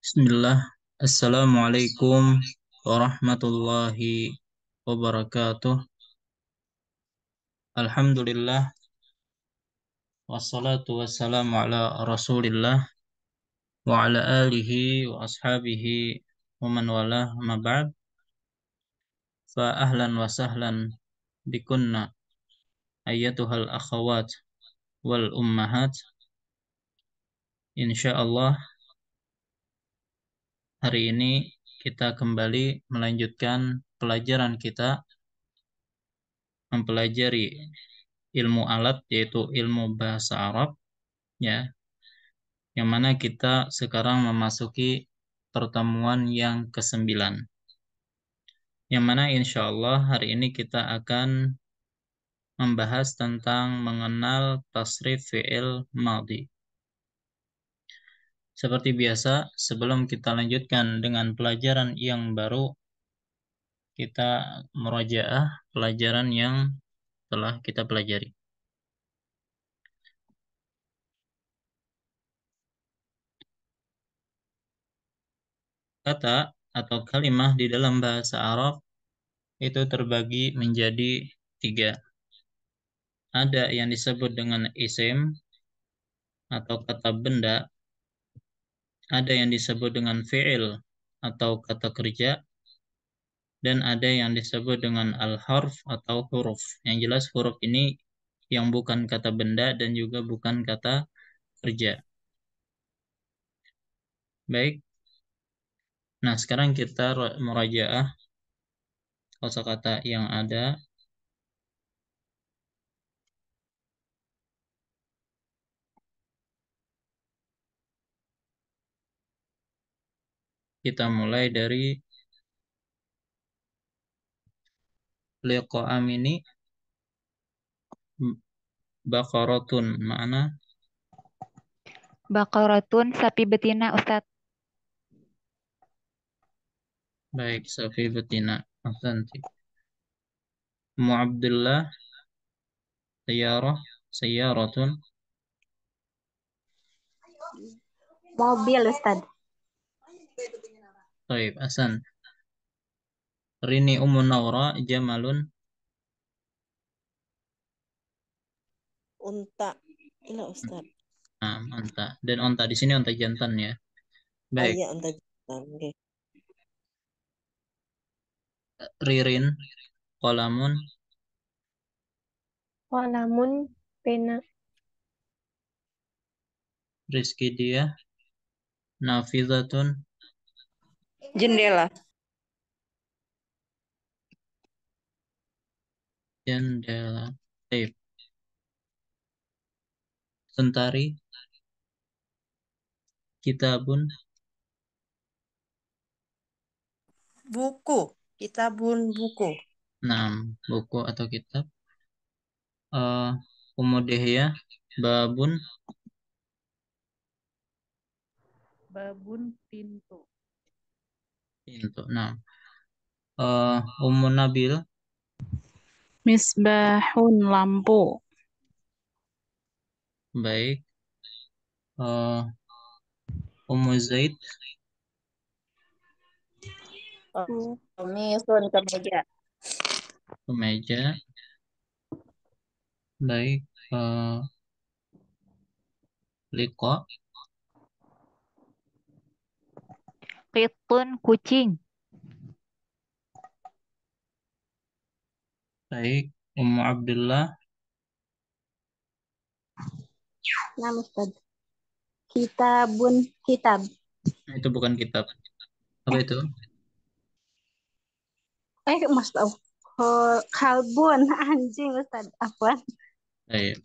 Bismillah. Assalamualaikum warahmatullahi wabarakatuh. Alhamdulillah. Wassalatu wassalamu ala rasulillah wa ala alihi wa ashabihi wa man walah ma ba'd. Fa ahlan wa sahlan bikunna ayyatuhal akhawat wal ummahat. Insyaallah hari ini kita kembali melanjutkan pelajaran kita mempelajari ilmu alat yaitu ilmu bahasa Arab, ya, yang mana kita sekarang memasuki pertemuan yang ke-9, yang mana insya Allah hari ini kita akan membahas tentang mengenal tasrif fi'il madhi. Seperti biasa, sebelum kita lanjutkan dengan pelajaran yang baru, kita murajaah pelajaran yang telah kita pelajari. Kata atau kalimah di dalam bahasa Arab itu terbagi menjadi 3. Ada yang disebut dengan isim atau kata benda, ada yang disebut dengan fi'il atau kata kerja, dan ada yang disebut dengan al-harf atau huruf. Yang jelas huruf ini yang bukan kata benda dan juga bukan kata kerja. Baik. Nah, sekarang kita murajaah kosakata yang ada. Kita mulai dari liqa'am ini baqaratun, makna Baqaratun sapi betina Ustadz. baik, safi betina. Ahsanti. Mu Abdullah sayyaratun. Mobil, Ustaz. Baik, Hasan. Rini Ummu Nawra jamalun. Unta. Iya, Ustaz. Nah, onta. Dan onta di sini onta jantan ya. Baik. Iya, unta jantan. Oke. Ririn qalamun. Namun pena. Rizki dia nafizatun. Jendela. Jendela. Baik. Sentari kitabun. Buku. Kitabun buku. Nah, buku atau kitab. Kemudian babun. Babun pintu. Pintu. Nah, Ummu Nabil. Misbahun lampu. Baik. eh Ummu Zaid. Misun kemeja. Kemeja. Baik. Liqa. Qitun kucing. Baik. Ummu Abdullah. Nah, Ustaz. Kitab. Itu bukan kitab. Apa itu? Mas tahu. Kalbun, anjing, Ustaz. Afwan. Baik.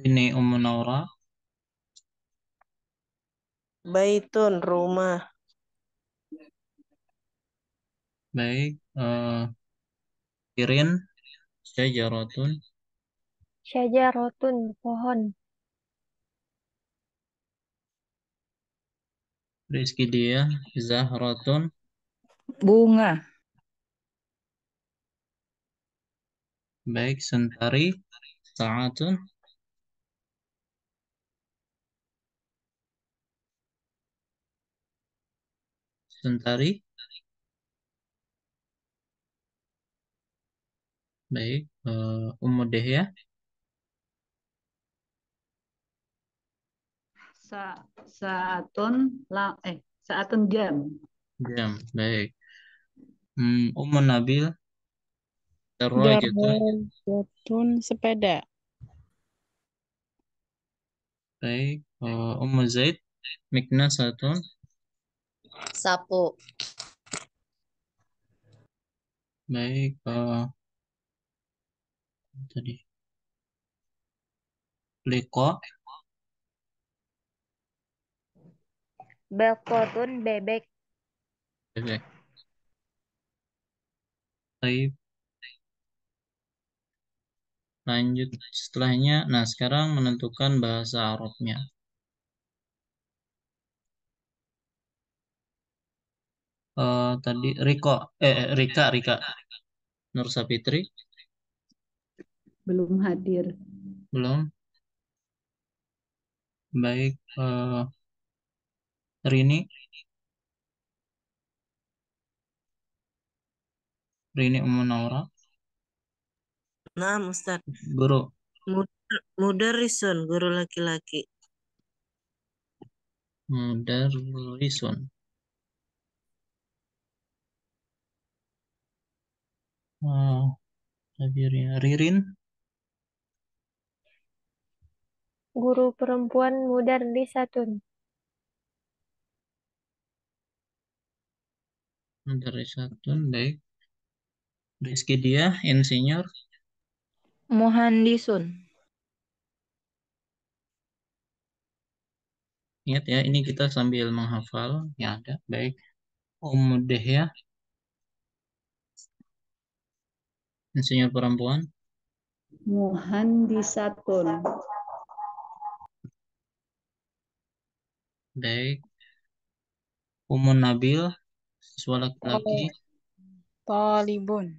Ini Ummu Naura. Baitun rumah. Baik. Irin. Syajaratun. Syajaratun, pohon. Rizki dia Zahratun. Bunga. Baik. Sentari Sa'atun. Sentari. Baik. Ummu Dehya. Sa saatun saatun jam. Jam. Baik. Ummu Nabil. Darajatun. Darajatun sepeda. Baik. Ummu Zaid. Miknasatun. Sapu. Baik. Tadi. Liqa. Bekotun bebek. Bebek. Baik. Lanjut setelahnya. Nah, sekarang menentukan bahasa Arabnya. Tadi Rika. Nur Sapitri. Belum hadir. Belum. Baik. Rini. Rini Ummu Naura. Nah, Ustaz. Guru. Mudarrisun, guru laki-laki. Mudarrisun. Ririn. Guru perempuan mudarrisatun. Mudarrisatun. Baik. Rizky dia. Insinyur. Muhandisun. Ingat ya, ini kita sambil menghafal yang ada. Baik. Ummu Dehya. Insinyur perempuan. Muhandisatun. Baik. Ummu Nabil. Siswa laki-laki. Talibun.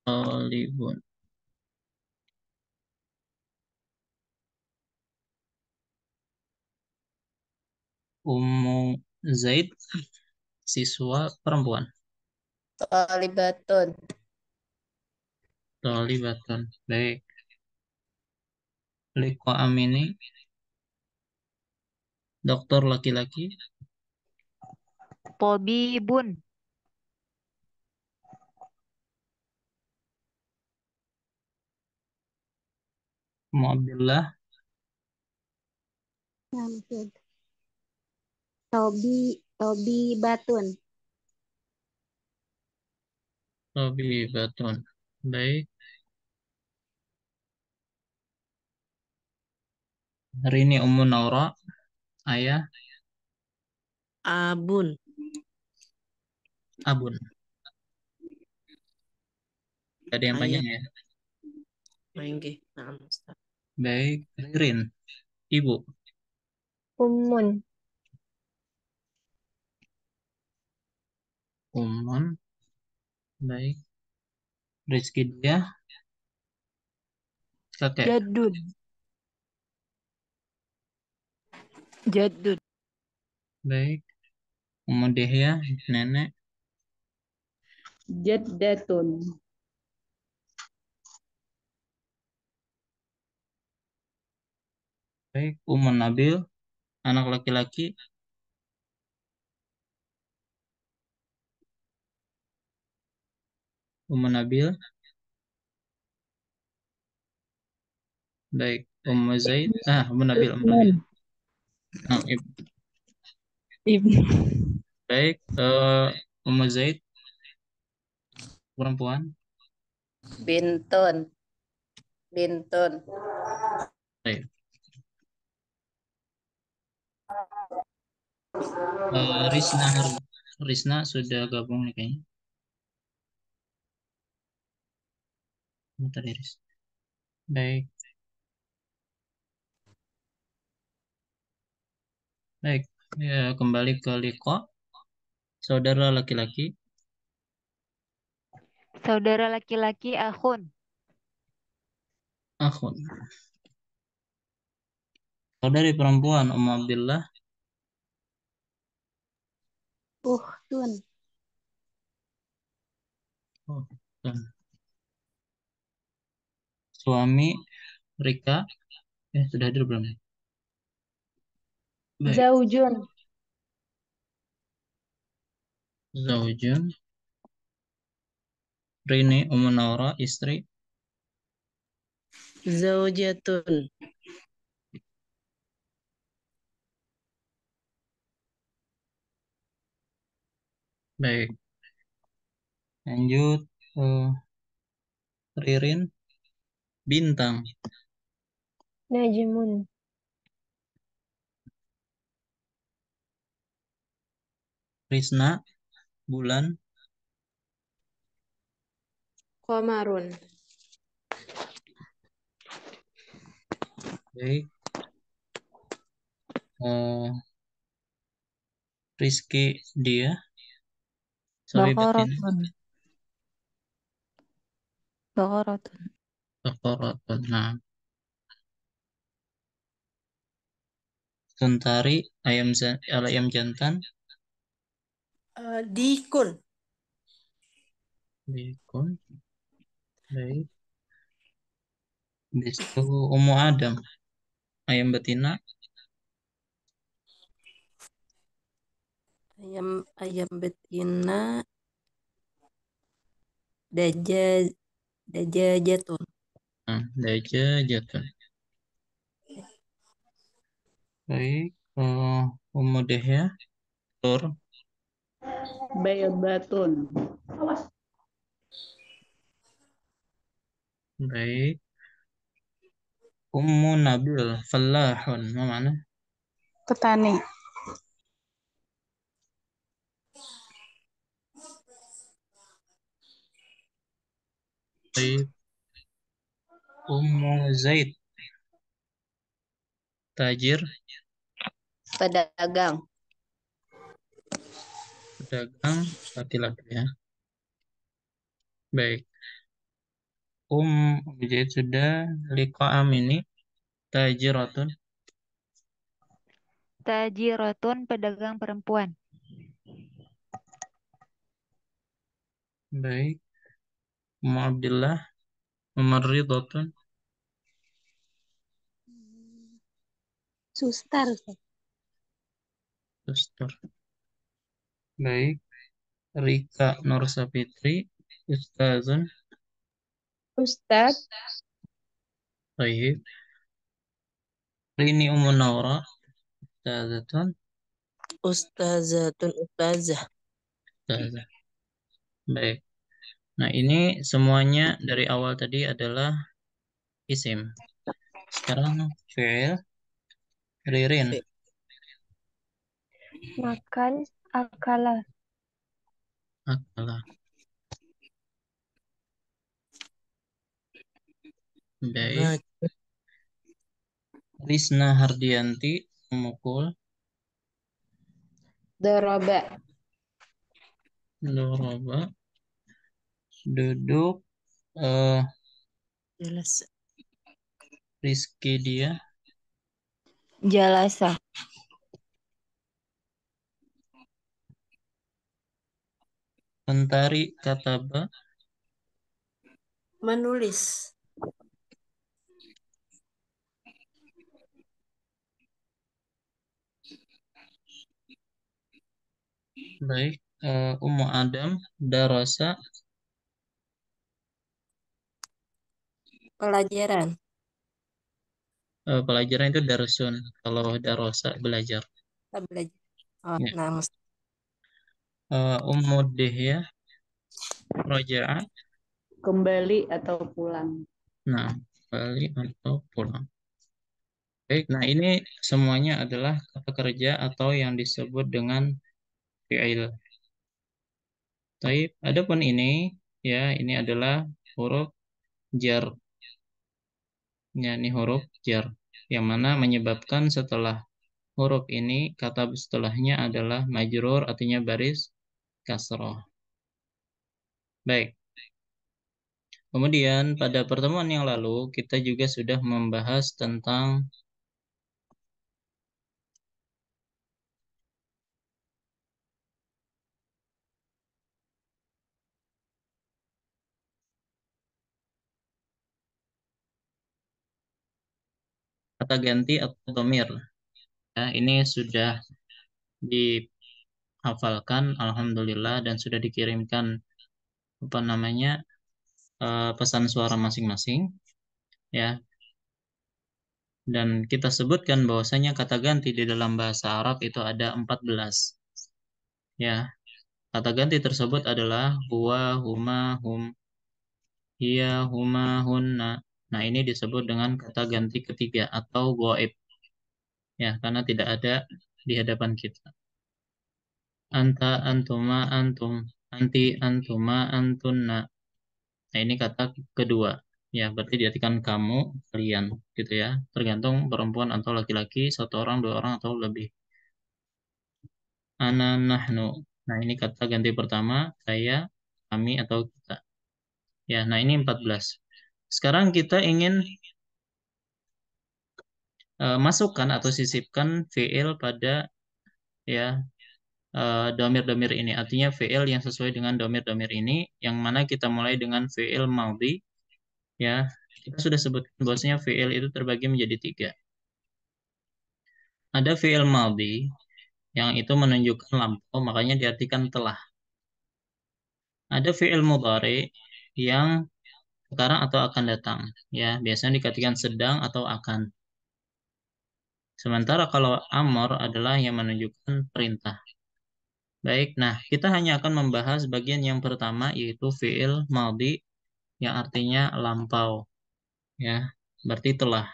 Talibun. Ummu Zaid. Siswa perempuan. Talibatun. Talibatun. Baik. Liqa Amini. Dokter laki-laki. Tobibun. Ummu Abdullah. Namsud. Tobi batun. Tabibatun. Baik. Rini Ummu Naura. Ayah. Abun. Abun. Gak ada yang Ayah. panjang ya. Mangge. Nah, Ustaz. Baik. Ririn. Ibu. Ummun. Umun. Baik. Rizky dia. Kakek. Jaddun. Jaddun. Baik. Ummu Dehya. Nenek. Jaddatun. Baik. Ummu Nabil. Anak laki-laki. Ummu Nabil. Baik. Ummu Zaid. Ummu Nabil. Ummu Ibnun. Nabil. Nah, Ibnu. baik. Ummu Zaid. Perempuan. Bintun. Bintun. Baik. Risna sudah gabung nih kayaknya. Bentar, Iris. Baik. Baik. Ya, kembali ke Liko. Saudara laki-laki. Saudara laki-laki akhun. Akhun. Saudari perempuan Abdillah. Uhtun. Oh, suami Rika. Sudah hadir belum? Baik. Zaujun. Zaujun. Rini Naura, istri. Zaujatun. Baik. Lanjut. Ririn. Bintang. Najmun. Risna. Bulan. Qamarun. Baik. Rizky dia. Sorry batin. Baqaratun. Baqaratun. Baqaratun. Nah. Suntari ayam jantan. Dikun. Bikun. Baik. Habis itu Adam. Ayam betina. Ayam betina. Dajajatun. Nah, Daja jatun. Baik. Dehya. Telur. Baydatun. Baik. Nabil. Falahun. Apa mana? Petani. Baik. Zaid. Tajir. Pedagang. Pedagang. Laki-laki ya. Baik. Zaid sudah. Liqa'am ini. Tajiratun. Tajiratun, pedagang perempuan. Baik. Abdillah. Ridhatun. Sustar. Suster. Baik. Rika Nur Sapitri. Ustazun. Ustad. Baik. Rini Naura. Ustazatun. Ustazatun. Ustazah. Ustazah. Baik. Nah, ini semuanya dari awal tadi adalah isim. Sekarang fi'il. Ririn. Makan. Akala. Akala. Baik. Risna Hardianti memukul. Doroba. Doroba. Duduk. Jelas. Rizky dia. Jalasa. Mentari Kataba. Menulis. Baik. Adam. Darasa. Pelajaran. Pelajaran itu darsun. Kalau darosa belajar. Kita belajar. Oh, Ya. nah, Dehya. Roja'ah. Kembali atau pulang. Nah, balik atau pulang. Baik, nah ini semuanya adalah kata kerja atau yang disebut dengan fi'il. Baik, adapun ini ya, ini adalah huruf jar. Ya, ini huruf jar yang mana menyebabkan setelah huruf ini kata setelahnya adalah majrur, artinya baris kasroh. Baik. Kemudian pada pertemuan yang lalu kita juga sudah membahas tentang kata ganti atau dhamir. Ya, ini sudah dihafalkan alhamdulillah dan sudah dikirimkan apa namanya pesan suara masing-masing ya. Dan kita sebutkan bahwasanya kata ganti di dalam bahasa Arab itu ada 14. Ya, kata ganti tersebut adalah huwa, huma, hum, hiya, huma, hunna. Nah, ini disebut dengan kata ganti ketiga atau ghaib. Ya, karena tidak ada di hadapan kita. Anta, antuma, antum, anti, antuma, antunna. Nah, ini kata kedua. Ya, berarti diartikan kamu, kalian, gitu ya. Tergantung perempuan atau laki-laki, satu orang, dua orang, atau lebih. Ana, nahnu. Nah, ini kata ganti pertama, saya, kami, atau kita. Ya, nah ini 14. Sekarang kita ingin masukkan atau sisipkan fiil pada ya domir-domir ini. Artinya fiil yang sesuai dengan domir-domir ini, yang mana kita mulai dengan fiil madhi. Ya, kita sudah sebutkan bahwasanya fiil itu terbagi menjadi 3. Ada fiil madhi yang itu menunjukkan lampau, makanya diartikan telah. Ada fiil mudhari yang sekarang atau akan datang. Ya, biasanya dikatakan sedang atau akan. Sementara kalau amor adalah yang menunjukkan perintah. Baik, nah kita hanya akan membahas bagian yang pertama yaitu fiil madhi yang artinya lampau. Ya, berarti telah.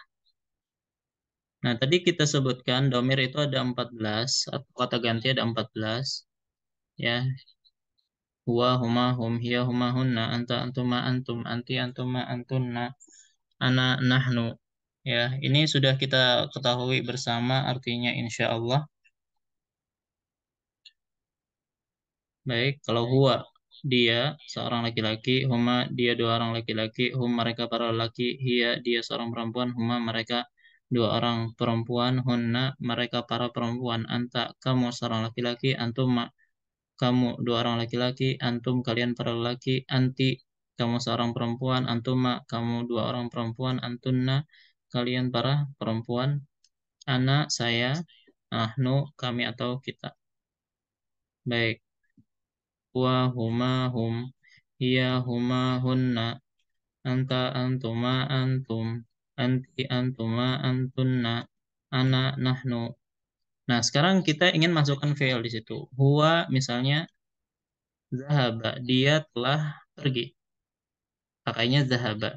Nah, tadi kita sebutkan domir itu ada 14 atau kata ganti ada 14. Ya, huwa, huma, hum, hiya, huma, hunna, anta, antuma, antum, anti, antuma, antunna, ana, nahnu. Ya, ini sudah kita ketahui bersama artinya insya Allah. Baik, kalau huwa dia seorang laki-laki, huma dia dua orang laki-laki, hum mereka para laki, hiya dia seorang perempuan, huma mereka dua orang perempuan, hunna mereka para perempuan, anta kamu seorang laki-laki, antum kamu dua orang laki-laki, antum kalian para laki, anti kamu seorang perempuan, antuma kamu dua orang perempuan, antunna kalian para perempuan, ana saya, ahnu kami atau kita. Baik. Wa huma hum, hiya huma hunna, anta antuma antum, anti antuma antunna, ana nahnu. Nah, sekarang kita ingin masukkan fi'il di situ. Huwa misalnya zahaba, dia telah pergi. Pakainya zahaba.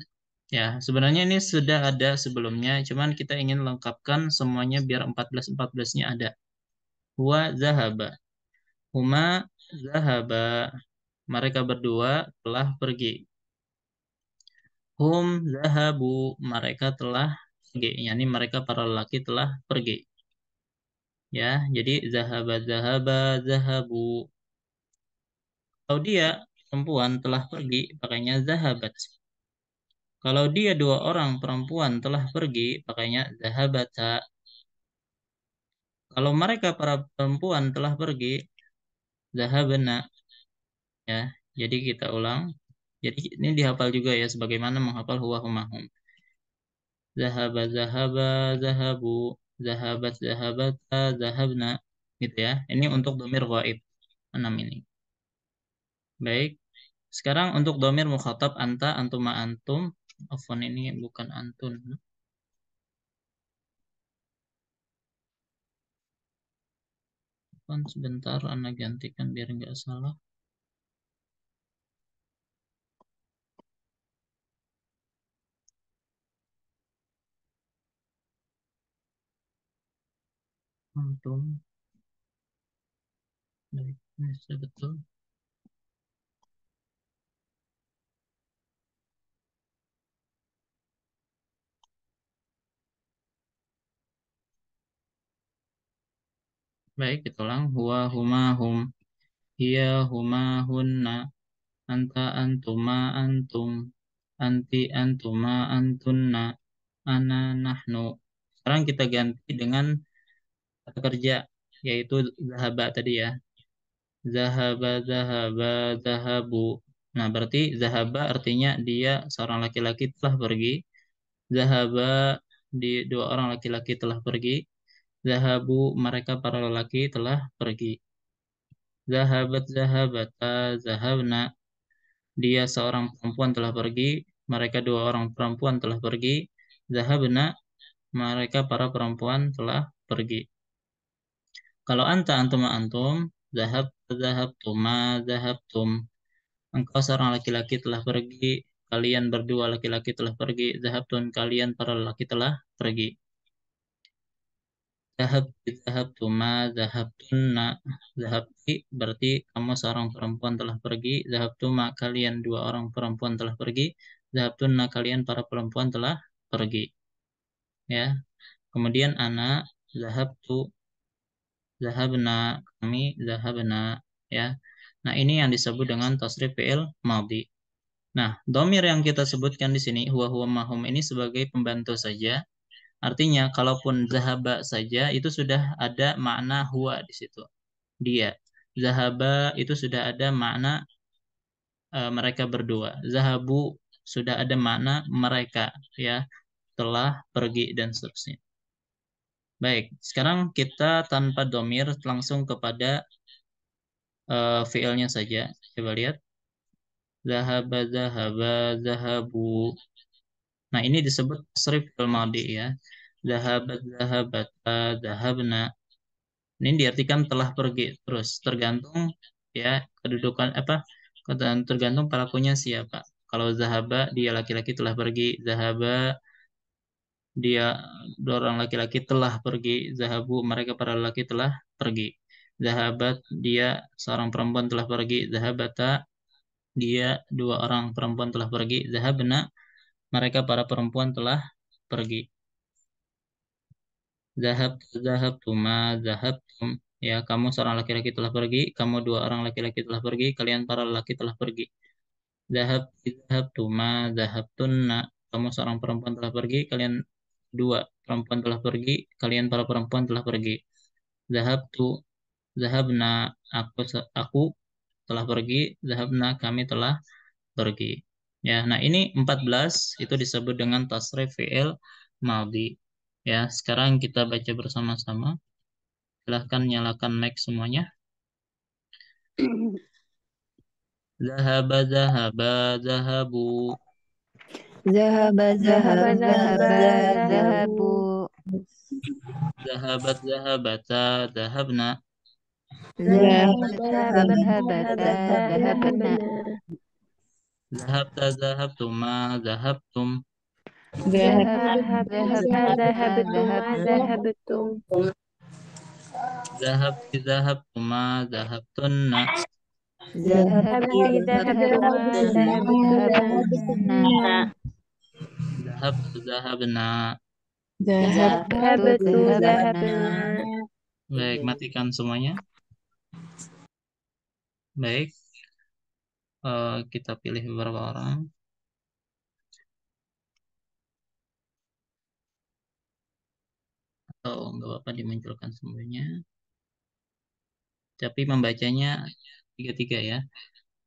Ya, sebenarnya ini sudah ada sebelumnya, cuman kita ingin lengkapkan semuanya biar 14-14-nya ada. Huwa zahaba. Huma zahaba. Mereka berdua telah pergi. Hum zahabu, mereka telah pergi. Yani mereka para lelaki telah pergi. Ya, jadi zahaba zahaba zahabu. Kalau dia perempuan telah pergi, pakainya zahabat. Kalau dia dua orang perempuan telah pergi, pakainya zahabata. Kalau mereka para perempuan telah pergi, zahabna. Ya, jadi kita ulang. Jadi ini dihafal juga ya, sebagaimana menghafal huwa huma hum. Zahaba zahaba zahabu, zahabat zahabata zahabna, gitu ya. Ini untuk domir ghaib 6 ini. Baik. Sekarang untuk domir mukhatab anta, antuma, antum. Afwan, ini bukan antun. Afwan, sebentar Anda gantikan biar nggak salah. Antum. Baik, ini sudah betul. Baik, kita ulang. Huwa huma hum, hiya huma hunna, anta antuma antum, anti antuma antunna, ana nahnu. Sekarang kita ganti dengan kata kerja, yaitu zahaba tadi ya. Zahaba, zahaba, zahabu. Nah, berarti zahaba artinya dia seorang laki-laki telah pergi. Zahaba di dua orang laki-laki telah pergi. Zahabu, mereka para lelaki telah pergi. Zahabat zahabata zahabna, dia seorang perempuan telah pergi, mereka dua orang perempuan telah pergi. Zahabna, mereka para perempuan telah pergi. Kalau anta antum antum, zahab zahabtuma zahabtum. Engkau seorang laki-laki telah pergi, kalian berdua laki-laki telah pergi. Zahabtun, kalian para lelaki telah pergi. Zahabtuma zahabtunna, zahabti berarti kamu seorang perempuan telah pergi. Zahabtuma, kalian dua orang perempuan telah pergi. Zahabtunna, kalian para perempuan telah pergi. Ya. Kemudian ana zahabtu, zahabna, kami zahabna, ya. Nah, ini yang disebut dengan tasrif fi'il madhi. Nah, domir yang kita sebutkan di sini huwa mahum ini sebagai pembantu saja. Artinya, kalaupun zahaba saja itu sudah ada makna huwa di situ. Dia. Zahaba itu sudah ada makna mereka berdua. Zahabu sudah ada makna mereka, ya, telah pergi dan seterusnya. Baik, sekarang kita tanpa domir langsung kepada fiilnya saja. Coba lihat. Zahaba, zahaba, zahabu. Nah, ini disebut tasrif fi'il madhi, ya. Zahabat, zahabata, zahabna. Ini diartikan telah pergi, terus tergantung, ya, kedudukan apa? Tergantung pelakunya siapa. Kalau zahaba, dia laki-laki telah pergi. Zahaba, dia dua orang laki-laki telah pergi. Zahabu, mereka para laki telah pergi. Zahabat, dia seorang perempuan telah pergi. Zahabata, dia dua orang perempuan telah pergi. Zahabna, mereka para perempuan telah pergi. Zahabtuma, zahabtum. Ya, kamu seorang laki-laki telah pergi. Kamu dua orang laki-laki telah pergi. Kalian para laki telah pergi. Zahabtuma, zahabtunna. Kamu seorang perempuan telah pergi. Kalian dua perempuan telah pergi. Kalian para perempuan telah pergi. Zahabtu, zahabna. Aku telah pergi. Zahabna, kami telah pergi. Ya, nah ini 14 itu disebut dengan tasrif fi'il madhi. Ya, sekarang kita baca bersama-sama. Silahkan nyalakan mic semuanya. Zahaba, zahaba, zahabu. Zahaba, Zahaba, zahaba, zahaba, zahaba, zahabu. zahabu. Zahabat, zahabata, zahabna. Zahabat, Zahabat, zahabata, zahabata, zahabna. zahabna. Zahabta, zahabtuma, zahabtum. Zahabta, Zahabta, zahabtuma, zahabtuma, zahabtum. zahabtum. Zahabti, zahabtuma, zahabtunna. Zahabti, Zahabti, zahabtuma, zahabtuma, zahabtunna. zahabtunna. Zahabtu, zahabna. Zahabtu, Zahabtu, zahabna. zahabna. Baik, matikan semuanya. Baik. Kita pilih beberapa orang. Atau nggak apa-apa dimunculkan semuanya. Tapi membacanya tiga-tiga, ya.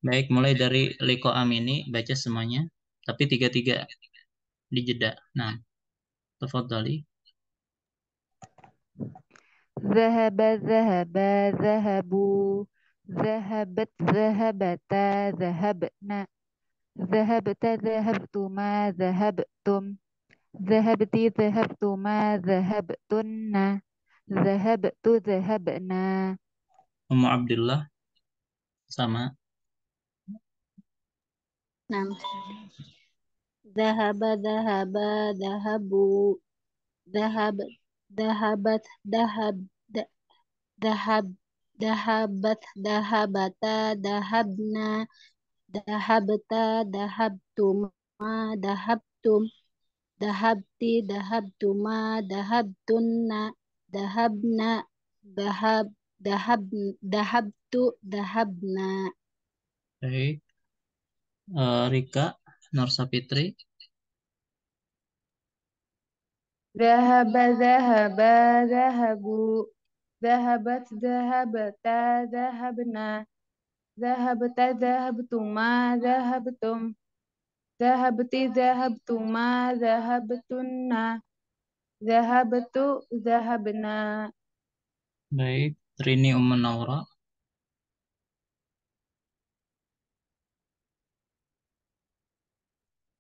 Baik, mulai dari Liko Amini, baca semuanya. Tapi tiga-tiga dijeda. Nah, tafadhali. Zahaba, zahaba, zahabu. Zahabat, zahabata, zahabna. Zahabta, zahabtuma, zahabtum. Zahabti, zahabtuma, zahabtunna. Zahabtu, zahabna. Ummu Abdullah sama. Nah, Dahaba, dahaba, dahabu, dahab, dahabat, dahab, dahab, dahabat, dahabata, dahabna, dahabta, dahabtuma, dahabtum, dahabti, dahabtuma, dahabtunna, dahabna, dahab, dahab, dahabtu, dahabna. Baik. Rika Nursapitri. Zahaba, zahaba, zahabu. Zahabat, zahabata, zahabna. Zahabta, zahabtuma, zahabtum. Zahabti, zahabtuma, zahabtunna. Zahabtu, zahabna. Baik. Rini Ummu Naura.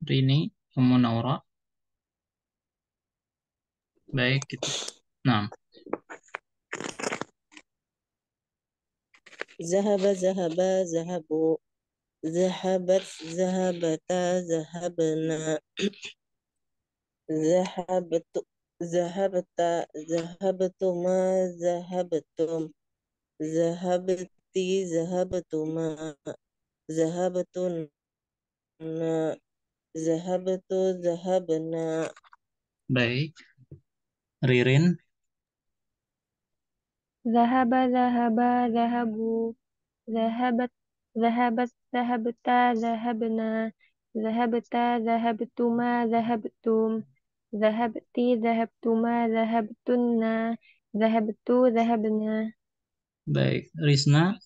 Rini Ummu Naura. Baik. Kita. Nah, Zahaba, zahaba, zahabu. Zahabat, zahabata, zahabna. Zahabtu, zahabta, zahabtuma, zahabtum. Zahabti, zahabtuma. Zahabtuna. Zahabtu, zahabna. baik. Ririn. Zahaba, zahaba, zahabu. Zahabat, zahabat, zahabta, zahabna. Zahabta, zahabtuma, zahabtum. Zahabti, zahabtuma, zahabtunna. Zahabtu, zahabna. Baik. Risna.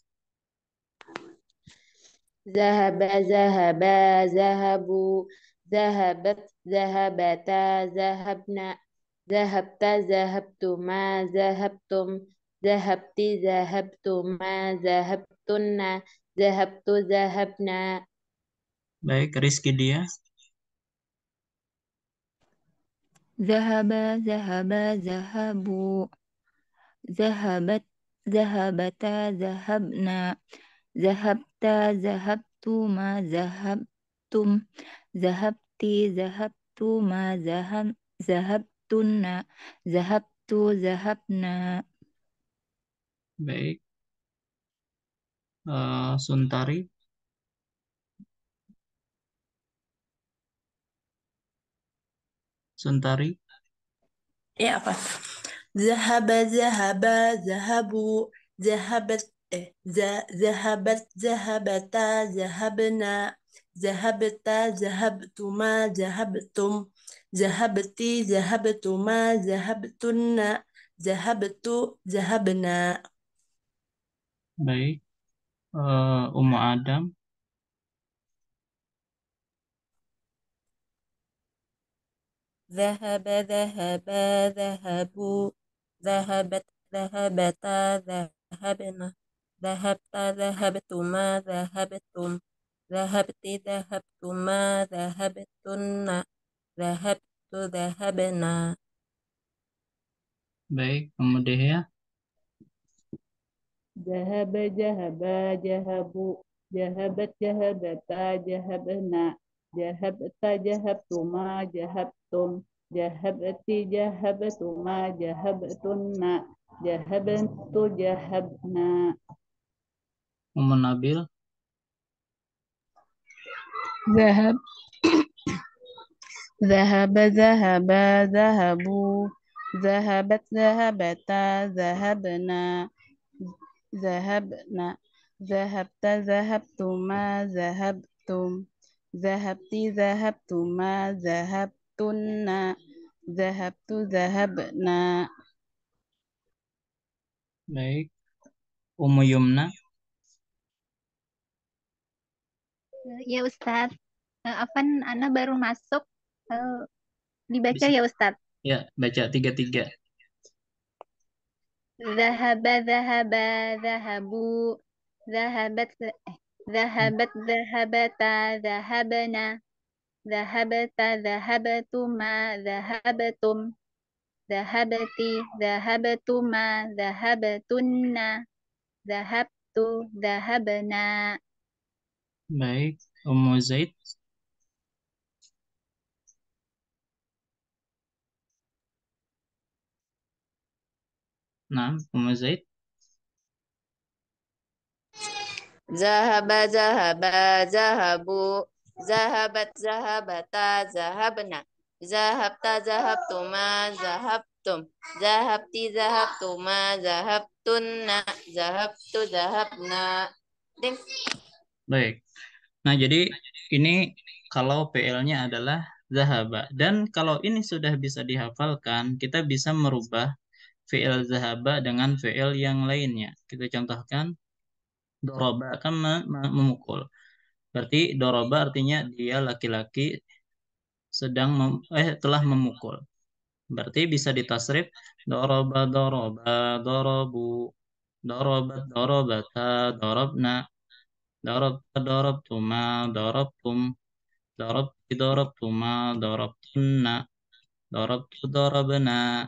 Zahaba, zahaba, zahabu. Zahabat, zahabata, zahabna. Zahabta, zahabtuma, zahabtum. Zahabti, zahabtuma, zahabtunna. Zahabtu, zahabna. Baik. Rizky dia. Zahaba, zahaba, zahabu. Zahabat, zahabata, zahabna. Zahabta, zahabtuma, zahabtum. Zahabti, zahabtuma, zahabtunna. Zahabtu, zahabna. Baik. Suntari. Suntari. Ya apa? Zahaba, zahaba, zahabu. Zahabat, zahabat, zahabata, zahabna. Zahabta, zahabtuma, zahabtum. Zahabti, zahabtuma, zahabtunna. Zahabtu, zahabna. Baik. Ummu Adam. Zahaba, zahaba, zahabu. Zahabat, zahabata, zahabna. Zahabta, zahabtuma, zahabtum. Zahabti, zahabtuma, zahabtunna. Zahabtu, zahabna. Baik. Ummu Dehya. Zahaba, zahaba, zahabu. Zahabat, zahabata, zahabna. Zahabta, zahabtuma, zahabtum. Zahabti, zahabtuma, zahabtunna. Zahabtu, zahabna. Ummu Nabil. Zahab, zahaba, zahaba, zahabu. Zahabat, zahabata, zahabna. Zahabna. Zahabta, zahabtuma, zahabtum. Zahabti, zahabtuma, zahabtunna. Zahabtu, zahabna. Baik. Ummu Yumna. Ya Ustadz, Afan Ana baru masuk. Dibaca Bisa. ya Ustadz. Ya, baca 3-3. Zahaba, zahaba, zahabu. Zahabat, zahabat, zahabata, zahabna. Zahabta, zahabatuma, zahabatum. Zahabati, zahabatuma, zahabatunna. Zahabtu, zahabna. Baik. Ummu Zaid. Nah, Ummu Zaid. Zahaba, zahaba, zahabu. Zahabat, zahabata, zahabna. Zahabta, zahabtuma, zahabtum. Zahabti, zahabtuma, zahabtunna. Zahabtu, zahabna. Ding. Baik. Nah, jadi ini kalau PL-nya adalah zahaba. Dan kalau ini sudah bisa dihafalkan, kita bisa merubah fi'il zahaba dengan fi'il yang lainnya. Kita contohkan, doroba kan memukul. Berarti doroba artinya dia laki-laki telah memukul. Berarti bisa ditasrif doroba, doroba, dorobu, dorobat, dorobata, dorobna, dorobta, dorobtuma, dorobtum, dorobti, dorobtuma, dorobtunna, dorobtu, dorobna.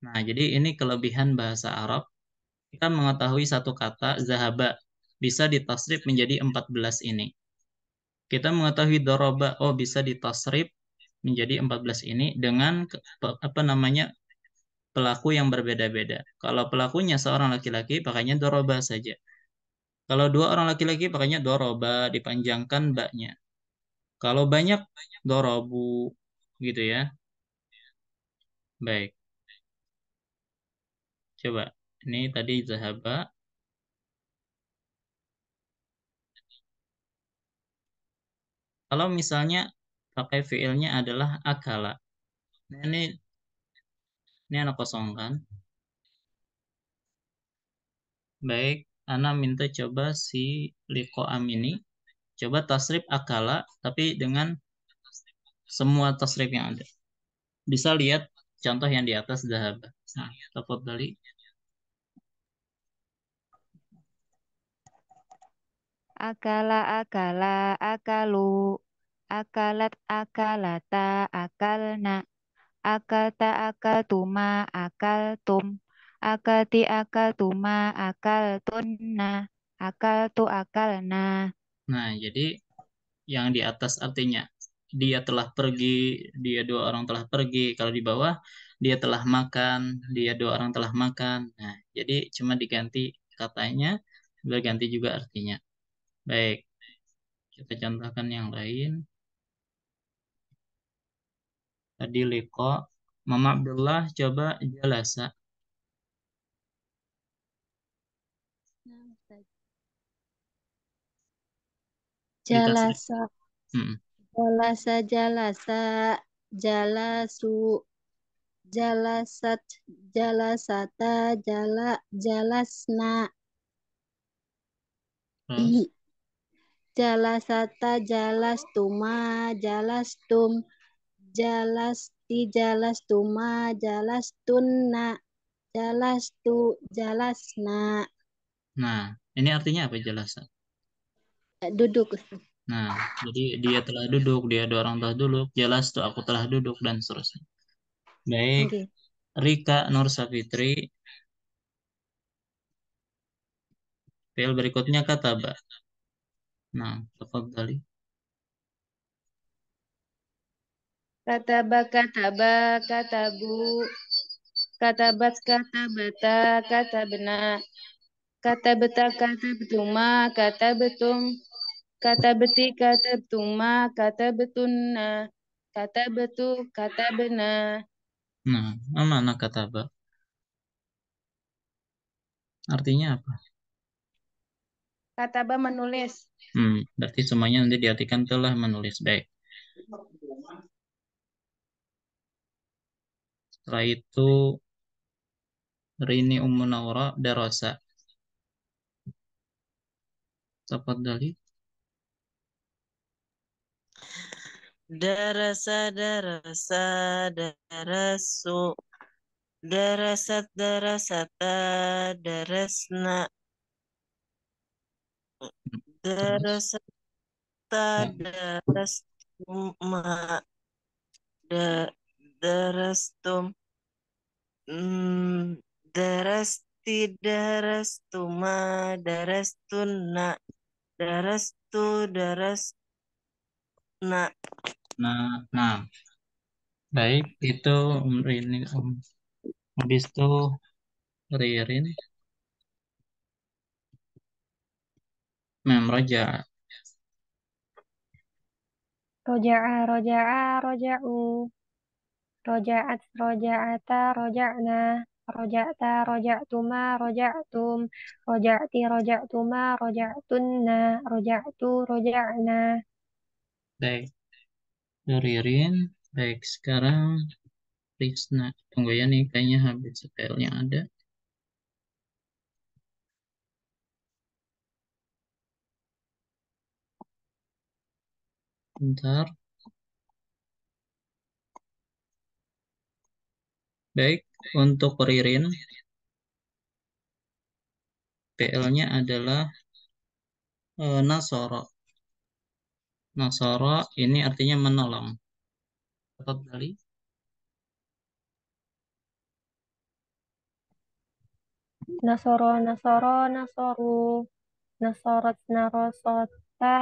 Nah, jadi ini kelebihan bahasa Arab. Kita mengetahui satu kata zahaba bisa ditasrif menjadi 14 ini. Kita mengetahui doroba, oh bisa ditasrif menjadi 14 ini dengan apa namanya pelaku yang berbeda-beda. Kalau pelakunya seorang laki-laki, pakainya doroba saja. Kalau dua orang laki-laki, pakainya doroba, dipanjangkan baknya. Kalau banyak, dorobu, gitu ya. Baik, coba. Ini tadi zahaba. Kalau misalnya pakai fiilnya adalah akala. Nah, ini anak kosong kan? Baik, Ana minta coba si Liko Am ini. Coba tasrif akala, tapi dengan semua tasrif yang ada. Bisa lihat contoh yang di atas zahaba. Nah, tafadhali. Akala, akala, akalu. Akalat, akalata, akalna. Akalta, akaltuma, akaltum. Akalti, akaltuma, akaltunna. Akaltu, akalna. Nah, jadi yang di atas artinya dia telah pergi, dia dua orang telah pergi. Kalau di bawah dia telah makan, dia dua orang telah makan. Nah, jadi cuma diganti katanya, berganti juga artinya. Baik, kita contohkan yang lain. Tadi liko, Mama Abdullah coba jalasa. Nah, Ustaz. Ditasrif. Jalasa, Hmm. jalasa, jalasa, jalasu, jalasat, jalasata, jalasna, Terus, jalasata, jalastuma, jalastum, jalasti, jalastuma, jalastunna, jalastu, jalasna. nah, ini artinya apa jalasa? Duduk. Nah, jadi dia telah duduk, dia dua orang telah duduk, jelas tuh aku telah duduk dan seterusnya. Baik, Oke. Rika Nur Safitri, fil berikutnya kata ba. Nah, tafadhali. Kataba, kataba, katabu. Katabat, katabata, katabna. Katabta, katabtuma, katabtum. Katabti, katabtuma, katabtunna. Katabtu, katabna. Nah, mana kata ba? Artinya apa? Kataba menulis. Berarti semuanya nanti diartikan telah menulis. Baik. Setelah itu Rini Ummu Naura darasa. Tafadhali. Darasa, darasa, darasu. Darasat, darasata, darasna. Terus. Darasata, Ya. darastuma, da, darastum. Darasti, darastuma, darastunna. Darastu, darasna. Nah, baik itu Rini habis itu Ririn Mem Roja. Roja'a, roja'a, roja'u. Roja'at, roja'ata, roja'na. Roja'ta, roja'tuma, roja'tum. Roja'ti, roja'tuma, roja'tunna. Roja'tu, roja'na. Baik, Ririn. Baik, sekarang Krisna. Tunggu ya nih, kayaknya habis filenya ada. Bentar. Baik, untuk Ririn, PL-nya adalah Nasoro. Nasoro ini artinya menolong. Tafadhali. Nasoro, nasoro, nasoru. Nasorot, narosota.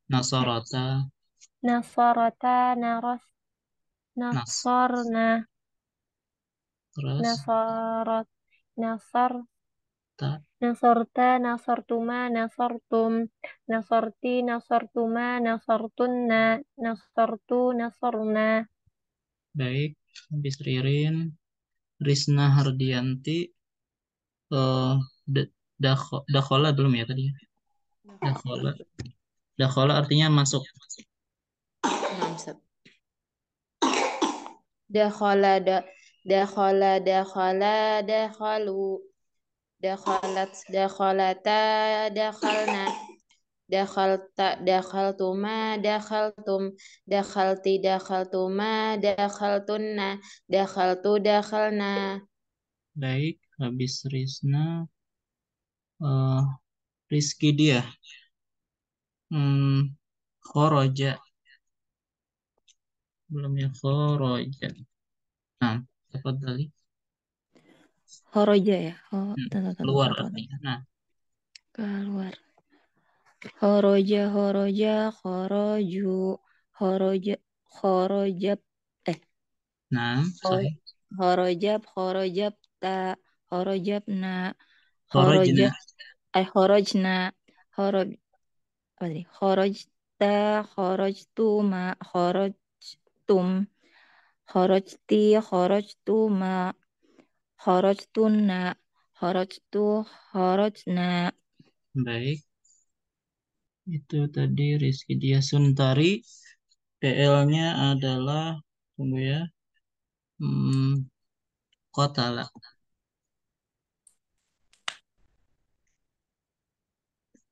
Nasorota, Nasorota, naros. nas, Nasorna. terus Nasorot. Nasor. ta, Nasorta, nasortuma, nasortum. Nasorti, nasortuma, nasortunna. Nasortu, nasorna. baik. Habis Ririn, Risna Hardianti, eh dakhola belum ya tadi? Dakhola, dakhola artinya masuk. Namsab. Dakhala, dakhala, dakhala, dakhalu. Dakhalat, dakhalata, dakhalna. Dakhalta, dakhaltuma, dakhaltum. Dakhalti, dakhaltuma, dakhaltunna. Dakhaltu, dakhalna. Baik, habis Risna, eh Rizky dia, Khoroja, belum ya Khoroja. Nah, tafadhali. Horoja ya. Oh, Keluar artinya. Nah, keluar. Horoja, horoja, khoroju, horoja, horojab, nah, sahih. horojab, horojab ta, horojab na, Kharajna. horojab, horojna, horoj, apa tadi? Horojta, horojtuma, horojtum, horojti, horojtuma, horojtunna, horojtu, horojna. Baik, itu tadi Rizky dia Suntari. PL-nya adalah, tunggu ya, Kotala.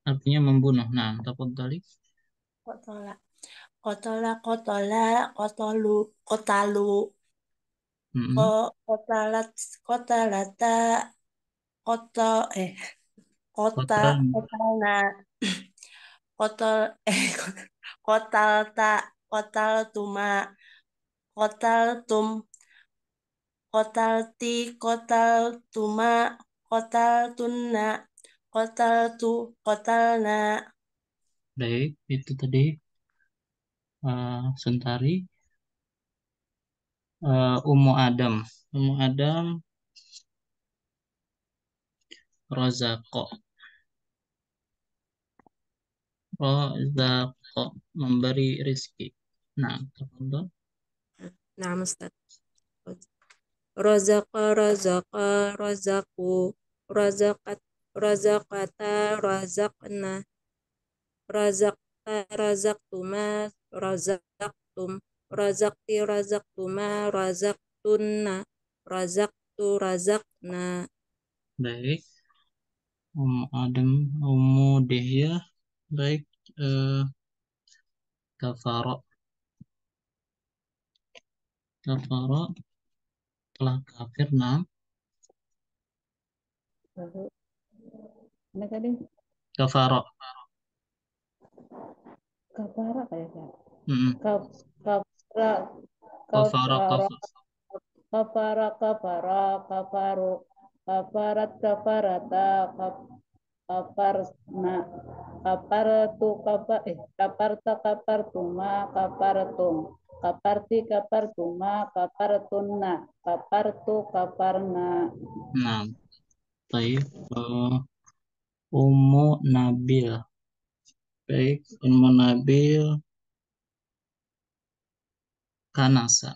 Artinya membunuh. Nah, tafadhali. Kotola, kotola, kotola, kotolu, kotalu, Mm-mm. kotalat, kotalata, koto, kota, Kotal. kotalna, kotol, kotalta, kotaltuma, kotaltum, kotalti, kotaltuma, kotaltunna, kotaltu, kotalna. Baik, itu tadi Suntari. Ummu Adam. Ummu Adam, Rozako. Rozako, memberi rizki. Nah, tafadhal. Nah, Ustaz. Razaqa, razaqa, razaku. Razaqat, razaqata, razaqna. Razaqta, razaqtuma, razaqtum. Razaqti, razaqtuma, razaqtunna. Razaqtu, razaqna. Baik, Ummu Adam, Ummu Dehya. Baik, kafaro. Kafaro telah kafir. Nah, Apa tadi? kafaro. Kafara kayaknya. Mm-mm. Kafara, Kafaro, kafara, kafaro. kafara, kafara, kafaru, kafarat, kafarata, kafarna, kapartu, kaparta, kapartuma, kapartum, kaparti, kapartuma, kapartunna, kapartu, kaparna. Nah, baik. Ummu Nabil. Baik, Ummu Nabil, Kanasa.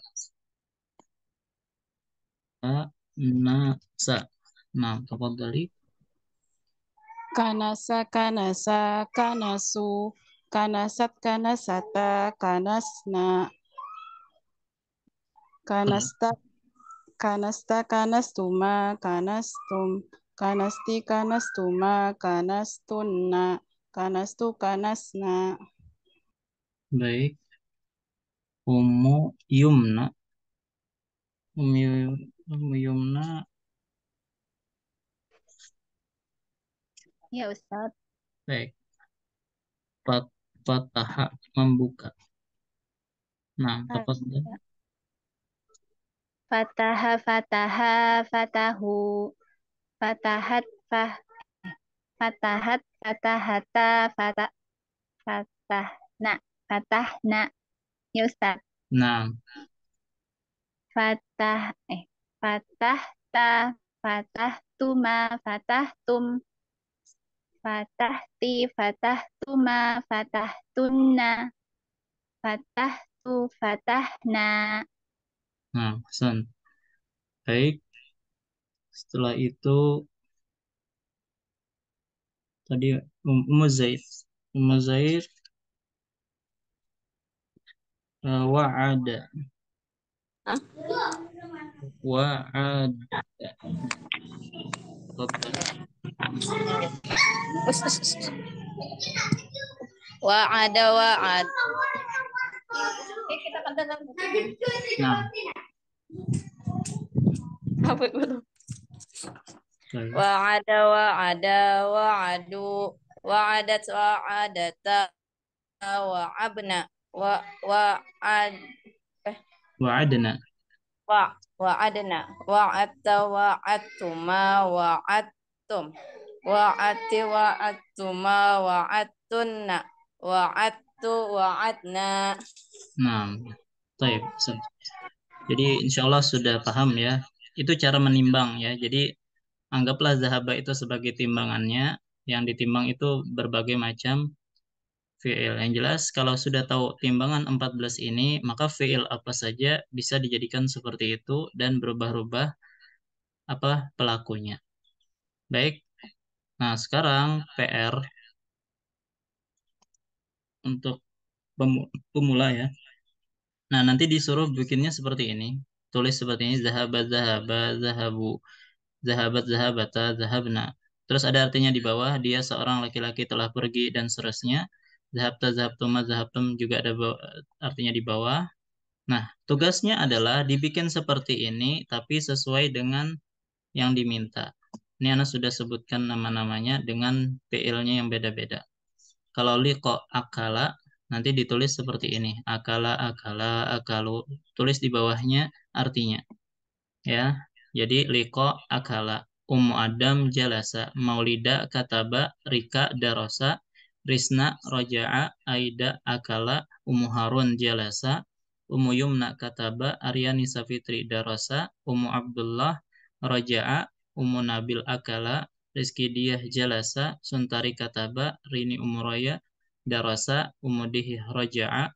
Kanasa. Nah, tafadhali. Kanasa, kanasa, kanasu, kanasat, kanasata, kanasna, kanasta, kanasta, kanastuma, kanastum, kanasti, kanastuma, kanastunna, kanastu, kanasna. Baik, Ummu Yumna. Ummu Yumna. Ya Ustaz. Baik. Fataha membuka. Nah, tepat. Fataha, fataha, fatahu. Fatahat, fatahat, fatahata, fatahna, fatahna. Ya Ustaz. Nah, Fatahta, fatahtuma, fatahtum, fatahti, fatahtuma, fatahtunna, fatahtu, fatahna. nah, pesan. Baik. Setelah itu tadi Ummu Zaid. Ummu Zaid wa'ada. Hah? Wa'ada. Tafadhal. Wa'ada wa'ad. Nah, Apa itu? baik. Wa'ada wa'ada wa'adu. Wa'adat wa'adata. Wa'abna. Wa'ad. Wa'adna. Wa'adna. Wa'atta wa'attuma wa'attum. Wa'atti wa'attuma wa'attunna. Wa'attu wa'atna. Nah, baik. Pesan. Jadi insya Allah sudah paham ya. Itu cara menimbang ya. Jadi anggaplah zahaba itu sebagai timbangannya. Yang ditimbang itu berbagai macam fi'il. Yang jelas kalau sudah tahu timbangan 14 ini, maka fi'il apa saja bisa dijadikan seperti itu dan berubah-ubah apa pelakunya. Baik. Nah, sekarang PR untuk pemula ya. Nah, nanti disuruh bikinnya seperti ini. Tulis seperti ini, zahaba, zahaba, zahabu, zahabat, zahabata, zahabna. Terus ada artinya di bawah, dia seorang laki-laki telah pergi dan seterusnya. Zahabta, zahabtuma, zahabtum juga ada artinya di bawah. Nah, tugasnya adalah dibikin seperti ini, tapi sesuai dengan yang diminta. Ini Ana sudah sebutkan nama-namanya dengan PL-nya yang beda-beda. Kalau liqa akala, nanti ditulis seperti ini. Akala, akala, akalu. Tulis di bawahnya artinya. Ya, jadi liqa akala. Ummu Adam jalasa. Maulida kataba. Rika darosa. Risna roja'a. Aida akala. Ummu Harun jalasa. Ummu Yumna kataba. Aryani Safitri darosa. Ummu Abdullah roja'a. Ummu Nabil akala. Rizki Diyah jalasa. Suntari kataba. Rini Ummu Roya darasa. Ummu Dihih roja'a.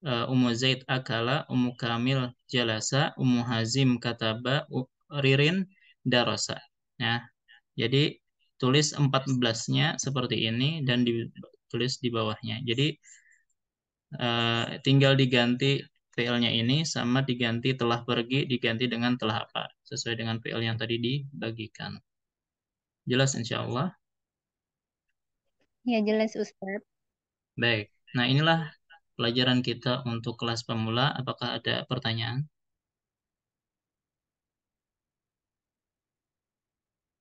Ummu Zaid akala, Ummu Kamil jalasa, Ummu Hazim kataba, Ririn darasa. Ya, jadi tulis 14-nya seperti ini dan ditulis di bawahnya. Jadi tinggal diganti PL-nya ini sama diganti telah pergi, diganti dengan telah apa. Sesuai dengan PL yang tadi dibagikan. Jelas insya Allah? Ya jelas Ustaz. Baik. Nah, inilah pelajaran kita untuk kelas pemula. Apakah ada pertanyaan?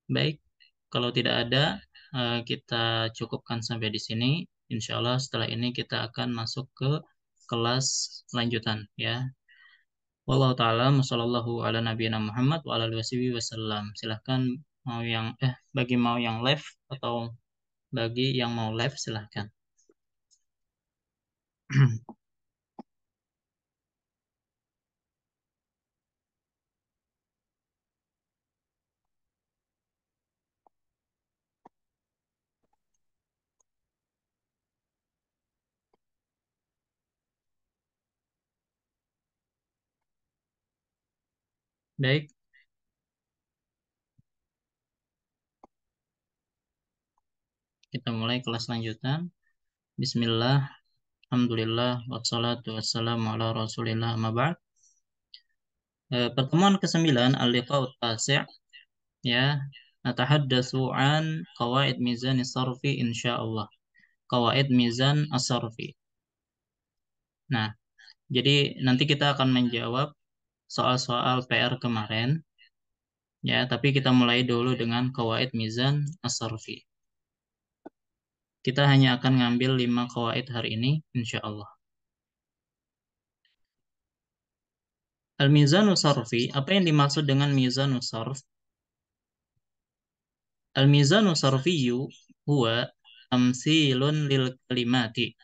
Baik, kalau tidak ada, kita cukupkan sampai di sini. Insya Allah setelah ini kita akan masuk ke kelas lanjutan ya. Wallahu ta'ala sallallahu ala nabiyina Muhammad wa ala alihi wasallam. Silahkan mau yang bagi mau yang live atau bagi yang mau live silahkan. Baik, kita mulai kelas lanjutan. Bismillah, alhamdulillah, wassalatu wassalamu ala rasulillah, ma ba'd. Pertemuan ke-9 al-liqa'ut tasi' ya, natahaddatsu an qawaid mizan as-sarfi insyaallah. Qawaid mizan as-sarfi. Nah, jadi nanti kita akan menjawab soal-soal PR kemarin. Ya, tapi kita mulai dulu dengan qawaid mizan as-sarfi. Kita hanya akan ngambil 5 qawaid hari ini, insya Allah. Al-mizanu sarfi, apa yang dimaksud dengan mizanu sarf? Al-mizanu sarfiyu huwa tamsilun lil kalimati.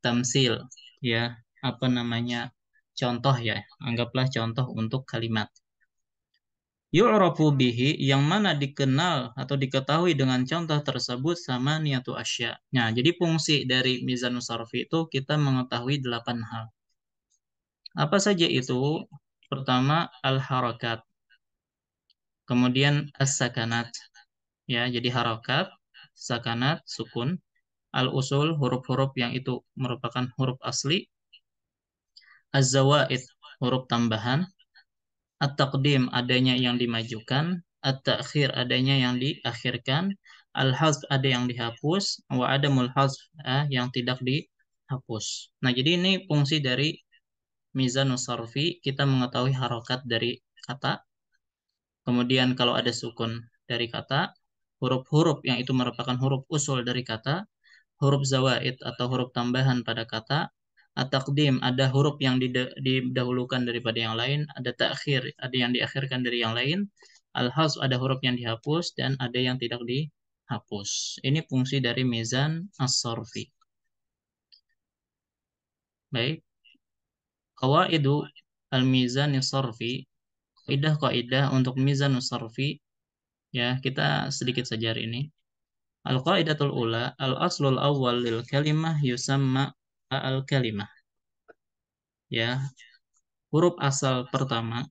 Tamsil, ya, apa namanya? Contoh ya, anggaplah contoh untuk kalimat. Yu'rafu bihi, yang mana dikenal atau diketahui dengan contoh tersebut sama niatu asya. Nah, jadi fungsi dari mizanu sarfi itu kita mengetahui 8 hal. Apa saja itu? Pertama, al-harakat. Kemudian as-sakanat. Ya, jadi harakat, sakanat, sukun. Al-usul, huruf-huruf yang itu merupakan huruf asli. Az-zawaid, huruf tambahan. At-taqdim, adanya yang dimajukan. At-ta'khir, adanya yang diakhirkan. Al-hazf, ada yang dihapus. Wa adamul hazf, yang tidak dihapus. Nah, jadi ini fungsi dari mizanus sarfi, kita mengetahui harokat dari kata. Kemudian kalau ada sukun dari kata, huruf-huruf yang itu merupakan huruf usul dari kata, huruf zawaid atau huruf tambahan pada kata, at-taqdim, ada huruf yang didahulukan daripada yang lain, ada ta'khir, ada yang diakhirkan dari yang lain, al-hazf, ada huruf yang dihapus, dan ada yang tidak dihapus. Ini fungsi dari mizan as-sarfi. Baik. Qawaidu al-mizan as-sarfi, kaidah-kaidah untuk mizan as-sarfi, ya, kita sedikit saja hari ini. Al-qaidatul ula, al-aslul awwal lil kalimah yusamma al-kalimah. Ya, huruf asal pertama,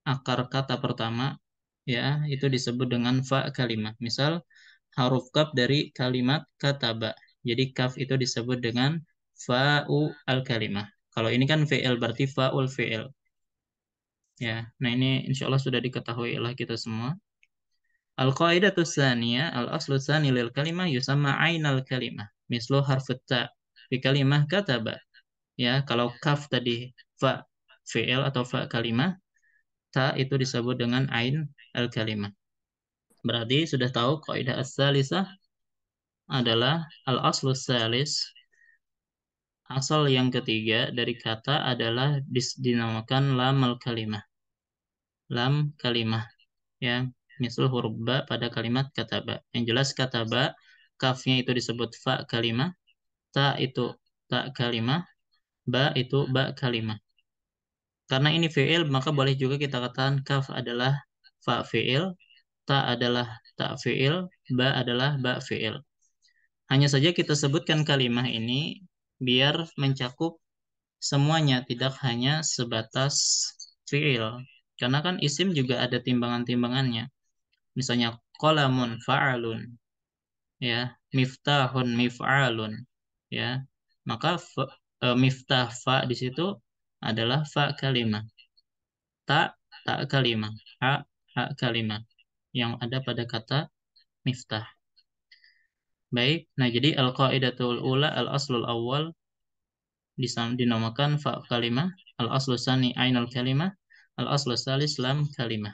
akar kata pertama, ya, itu disebut dengan fa kalimah. Misal huruf kaf dari kalimat kataba. Jadi kaf itu disebut dengan fa'u al-kalimah. Kalau ini kan fi'il, berarti fa'ul fi'il. Ya, nah ini insya Allah sudah diketahui oleh kita semua. Al-qaidatu tsaniyah, al-aslu tsani lil kalimah yusamma ainal kalimah. Mislu harfut ta fi kalimah kataba. Ya, kalau kaf tadi fa fi'il atau fa kalimah, ta itu disebut dengan ain al-kalimah. Berarti sudah tahu kaidah as-salisah adalah al-aslu tsalis. Asal yang ketiga dari kata adalah dinamakan lam al-kalimah. Lam kalimah. Ya, misal huruf ba pada kalimat kataba. Yang jelas kataba, kafnya itu disebut fa kalimah, ta itu ta kalimah, ba itu ba kalimah. Karena ini fi'il, maka boleh juga kita katakan kaf adalah fa fi'il, ta adalah ta fi'il, ba adalah ba fi'il. Hanya saja kita sebutkan kalimah ini biar mencakup semuanya, tidak hanya sebatas fi'il. Karena kan isim juga ada timbangan-timbangannya. Misalnya qalamun fa'alun, ya, miftahun mif'alun, ya, maka miftah fa di situ adalah fa kalimah, ta ta kalimah, ha kalimah yang ada pada kata miftah. Baik, nah jadi al-qaidatul ula, al-aslul awal dinamakan fa kalimah, al-aslu tsani ainul kalimah, al-aslu tsalis lam kalimah.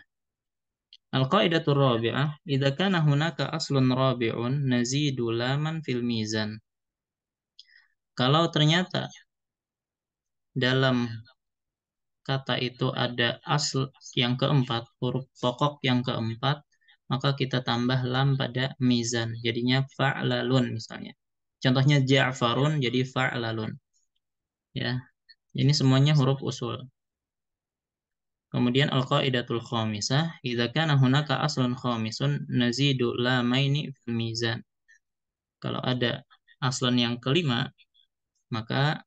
Al-qaidatul rabi'ah, idza kana hunaka aslun rabi'un nazidu laman fil mizan. Kalau ternyata dalam kata itu ada asl yang keempat, huruf pokok yang keempat, maka kita tambah lam pada mizan. Jadinya fa'lalun misalnya. Contohnya Ja'farun jadi fa'lalun. Ya. Ini semuanya huruf usul. Kemudian al-qaidatul khamisah, idza kana hunaka aslun khamisun nazidu lamaini fil mizan. Kalau ada aslun yang kelima, maka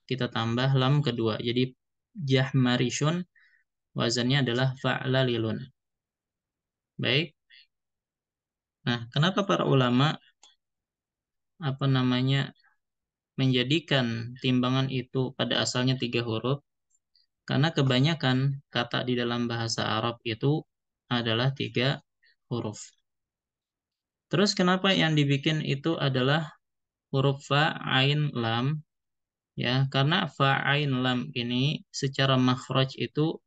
kita tambah lam kedua. Jadi jahmarishun wazannya adalah fa'lalilun. Baik. Nah, kenapa para ulama menjadikan timbangan itu pada asalnya 3 huruf? Karena kebanyakan kata di dalam bahasa Arab itu adalah 3 huruf. Terus kenapa yang dibikin itu adalah huruf fa, ain, lam? Ya, karena fa, ain, lam ini secara makhraj itu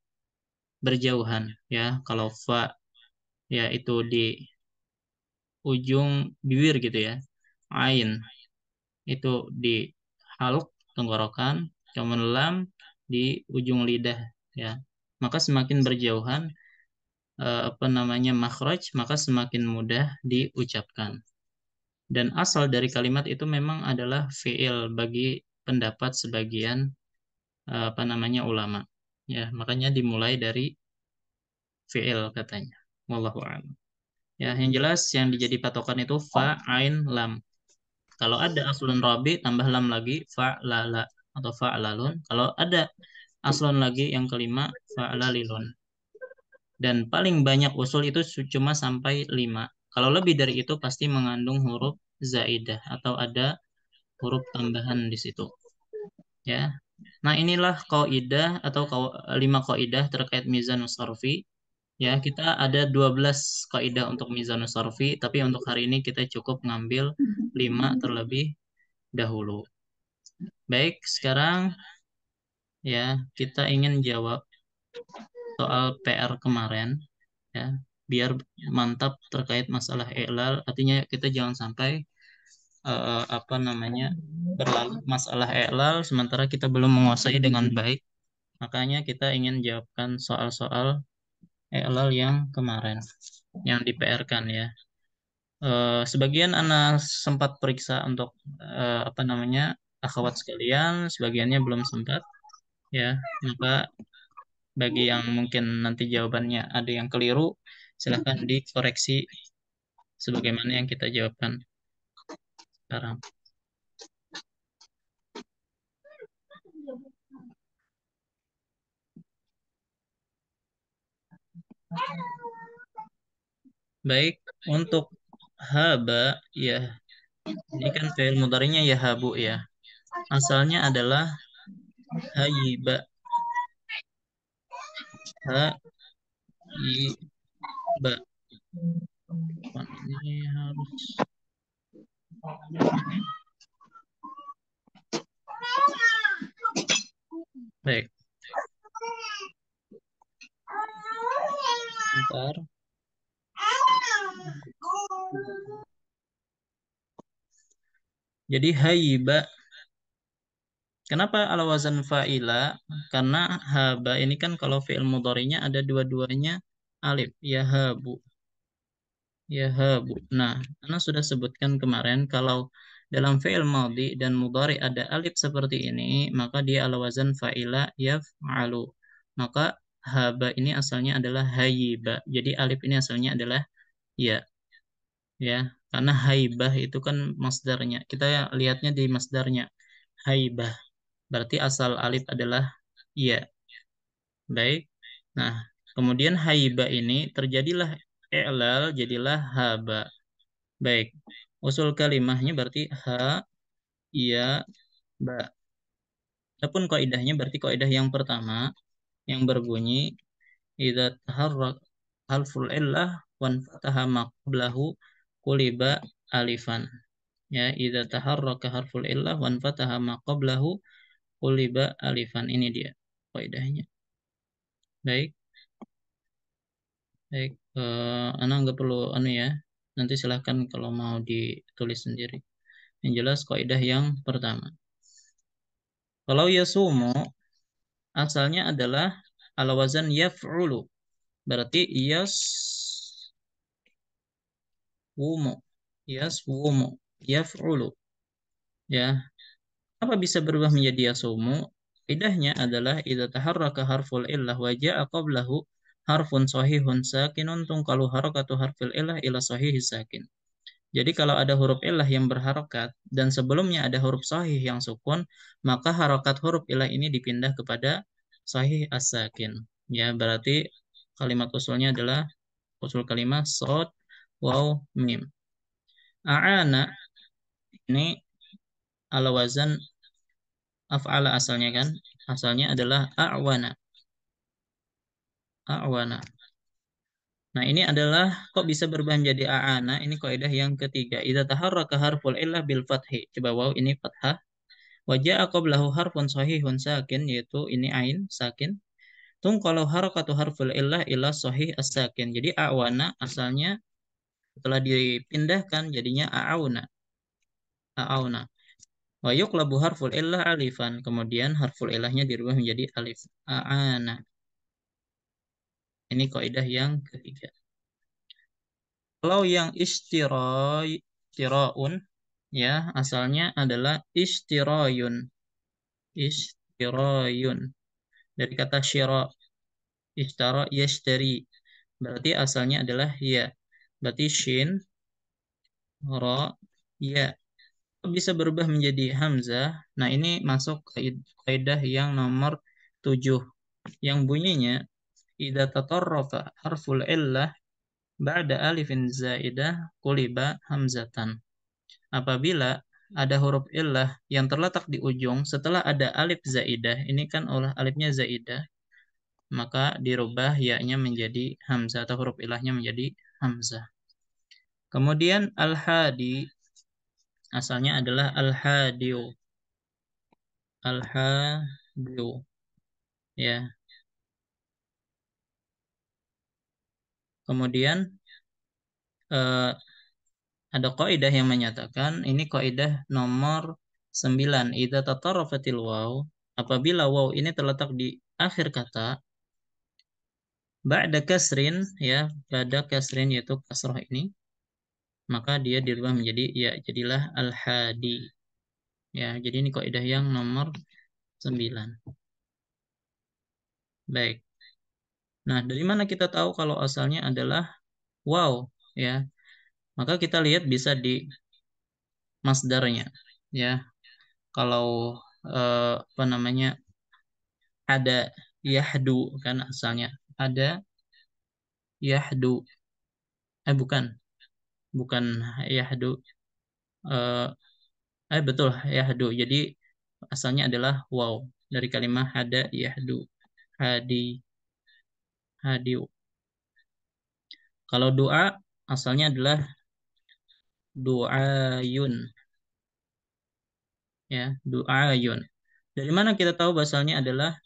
berjauhan ya. Kalau fa ya itu di ujung bibir gitu ya. Ain itu di haluk tenggorokan, kemudian lam di ujung lidah ya. Maka semakin berjauhan apa namanya makhraj, maka semakin mudah diucapkan. Dan asal dari kalimat itu memang adalah fi'il bagi pendapat sebagian apa namanya ulama. Ya, makanya dimulai dari fi'il katanya. Wallahu a'lam. Ya, yang jelas yang dijadi patokan itu fa, ain, lam. Kalau ada aslun rabi tambah lam lagi fa'lala atau fa'lalun. Kalau ada aslun lagi yang kelima fa'lalilun. Dan paling banyak usul itu cuma sampai 5. Kalau lebih dari itu pasti mengandung huruf zaidah atau ada huruf tambahan di situ. Ya. Nah, inilah kaidah atau 5 kaidah terkait mizanus sarfi. Ya, kita ada 12 kaidah untuk mizanus sarfi, tapi untuk hari ini kita cukup ngambil 5 terlebih dahulu. Baik, sekarang ya kita ingin jawab soal PR kemarin ya, biar mantap terkait masalah i'lal. Artinya kita jangan sampai apa namanya berlalu masalah i'lal sementara kita belum menguasai dengan baik. Makanya kita ingin jawabkan soal-soal i'lal yang kemarin yang di PR-kan ya. Sebagian anak sempat periksa untuk apa namanya akhwat sekalian, sebagiannya belum sempat ya. Maka bagi yang mungkin nanti jawabannya ada yang keliru, silahkan dikoreksi sebagaimana yang kita jawabkan sekarang. Baik, untuk haba ya, ini kan fi'il mudhari'nya ya habu ya. Asalnya adalah hayiba. Ha-i-ba. Ini harus baik. Bentar. Jadi hayiba. Kenapa ala wazan fa'ila? Karena haba ini kan kalau fi'il mudhari'nya ada dua-duanya alif. Ya habu. Ya habu. Nah, Ana sudah sebutkan kemarin kalau dalam fi'il madhi dan mudhari ada alif seperti ini, maka dia ala wazan fa'ila yaf'alu. Maka haba ini asalnya adalah hayiba. Jadi alif ini asalnya adalah ya. Ya, karena haibah itu kan masdarnya. Kita lihatnya di masdarnya. Haibah. Berarti asal alif adalah ya. Baik. Nah, kemudian haibah ini terjadilah i'lal jadilah haba. Baik. Usul kalimahnya berarti ha, ya, ba. Adapun kaidahnya berarti kaidah yang pertama yang berbunyi idza taharrak harful illah wan fataha ma qablahu quliba alifan. Ya, idza taharraka harful illah wan fataha ma qablahu quliba alifan. Ini dia kaidahnya. Baik. Baik, Ana nggak perlu ya. Nanti silahkan kalau mau ditulis sendiri. Yang jelas kaidah yang pertama. Kalau yasumu asalnya adalah ala wazan yaf'ulu. Berarti yaswumu. Yaswumu. Yaf'ulu. Ya. Apa bisa berubah menjadi yasumu? Kaidahnya adalah idza taharraka harful illah wa ja'a qablahu harfun sahihun sakinun tungkalu harakatu harfil illah ila sahih sakin. Jadi kalau ada huruf illah yang berharokat dan sebelumnya ada huruf sahih yang sukun, maka harokat huruf illah ini dipindah kepada sahih as-sakin. Ya, berarti kalimat usulnya adalah usul kalimat sod, waw, mim. A'ana ini ala wazan af'ala asalnya kan? Asalnya adalah a'wana. A'wana. Nah, ini adalah kok bisa berubah menjadi a'ana? Ini kaidah yang ketiga. Idza taharraka harful illah bil fathi. Coba waw ini fathah. Wa ja'a qablahu harfun sahihun sakin yaitu ini ain sakin. Tungqalu harakatu harful illah ila sahih as-sakin. Jadi a'wana asalnya setelah dipindahkan jadinya a'auna. A'auna. Wa yuqlabu harful illah alifan. Kemudian harful illahnya dirubah menjadi alif. A'ana. Ini kaidah yang ketiga. Kalau yang istiraun ya asalnya adalah istirayun. Istirayun. Dari kata syira. Ishtara yashtari. Berarti asalnya adalah ya. Berarti shin ra ya. Bisa berubah menjadi hamzah. Nah, ini masuk kaidah yang nomor 7 yang bunyinya idza tatarrafa harful illah ba'da alifin zaidah quliba hamzatan. Apabila ada huruf illah yang terletak di ujung setelah ada alif zaidah, ini kan oleh alifnya zaidah, maka dirubah ya-nya menjadi hamzah atau huruf ilahnya menjadi hamzah. Kemudian al-hadi asalnya adalah al-hadiu. Al-hadiu. Ya. Kemudian ada kaidah yang menyatakan ini kaidah nomor 9. Idza tatarrafatil waw, apabila waw ini terletak di akhir kata ba'da kasrin ya, pada kasrin yaitu kasrah ini, maka dia dirubah menjadi ya, jadilah al-hadi. Ya, jadi ini kaidah yang nomor 9. Baik. Nah, dari mana kita tahu kalau asalnya adalah waw ya? Maka kita lihat bisa di masdarnya ya. Kalau apa namanya ada yahdu kan asalnya ada yahdu bukan yahdu eh betul yahdu, jadi asalnya adalah waw dari kalimat hada yahdu hadi hadiu. Kalau doa asalnya adalah du'ayun ya, du'ayun. Dari mana kita tahu asalnya adalah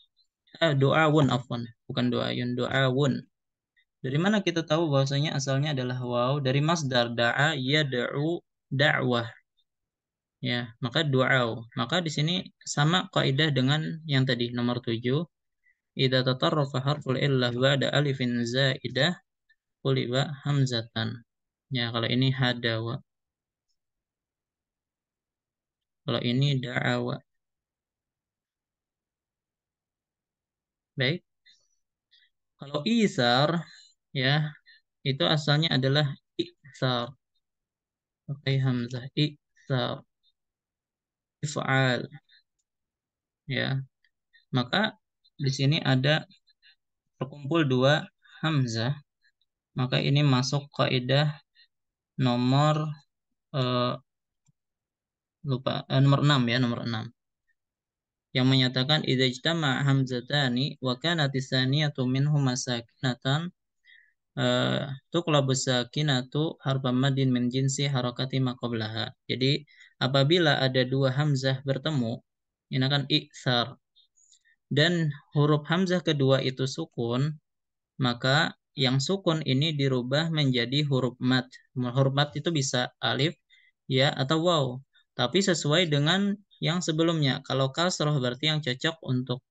du'awun afwan, bukan du'ayun, du'awun. Dari mana kita tahu bahwasanya asalnya adalah waw? Dari masdar da'a yad'u da'wah. Ya, maka du'au. Maka di sini sama kaidah dengan yang tadi nomor 7. Idza tatarrafa harful illah ba'da alifin zaidah quliba hamzatan. Ya, kalau ini hadawa. Kalau ini da'awa. Baik. Kalau isar ya, itu asalnya adalah isar. Pakai hamzah isar. If'al. Ya. Maka di sini ada terkumpul dua hamzah. Maka ini masuk kaidah nomor nomor 6 ya, nomor 6. Yang menyatakan idza ijtama hamzatani wa kanat tsaniyatu minhuma sakinatan tuqlabu sakinatu harfan madin min jinsi harakati ma qablaha. Jadi apabila ada dua hamzah bertemu, ini akan iksar. Dan huruf hamzah kedua itu sukun, maka yang sukun ini dirubah menjadi huruf mat. Huruf mat itu bisa alif, ya, atau waw. Tapi sesuai dengan yang sebelumnya. Kalau kasroh berarti yang cocok untuk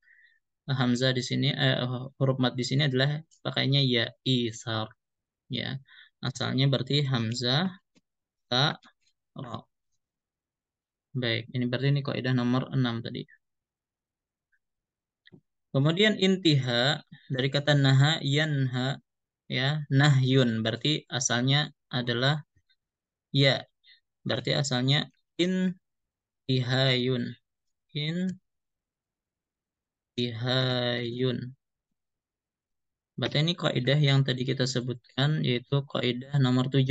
hamzah di sini, huruf mat di sini adalah pakainya ya isar. Ya, asalnya berarti hamzah ta ra. Baik, ini berarti ini kaidah nomor 6 tadi. Kemudian intiha dari kata naha yanha ya, nahyun berarti asalnya adalah ya. Berarti asalnya intihayun. Intihayun. Berarti ini kaidah yang tadi kita sebutkan yaitu kaidah nomor 7.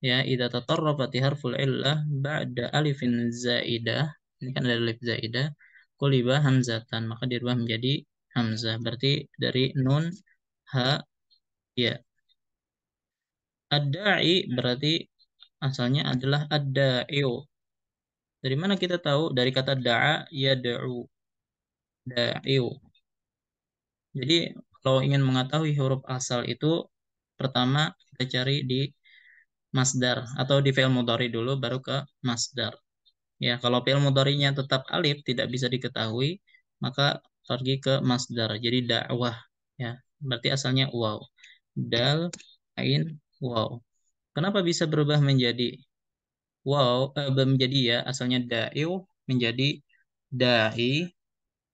Ya, idza tatarrafat harful illah ba'da alifin zaidah. Ini kan ada alif zaidah. Quliba hamzatan, maka dirubah menjadi hamzah. Berarti dari nun ha ya. Ad-da'i berarti asalnya adalah ad-da'iu. Dari mana kita tahu? Dari kata da'a yad'u. Da'iu. Jadi kalau ingin mengetahui huruf asal itu pertama kita cari di masdar atau di fi'il mudhari dulu baru ke masdar. Ya, kalau fi'il mudhari'nya tetap alif tidak bisa diketahui, maka pergi ke masdar. Jadi dakwah ya. Berarti asalnya waw. Dal ain waw. Kenapa bisa berubah menjadi waw menjadi ya asalnya da'iw menjadi da'i?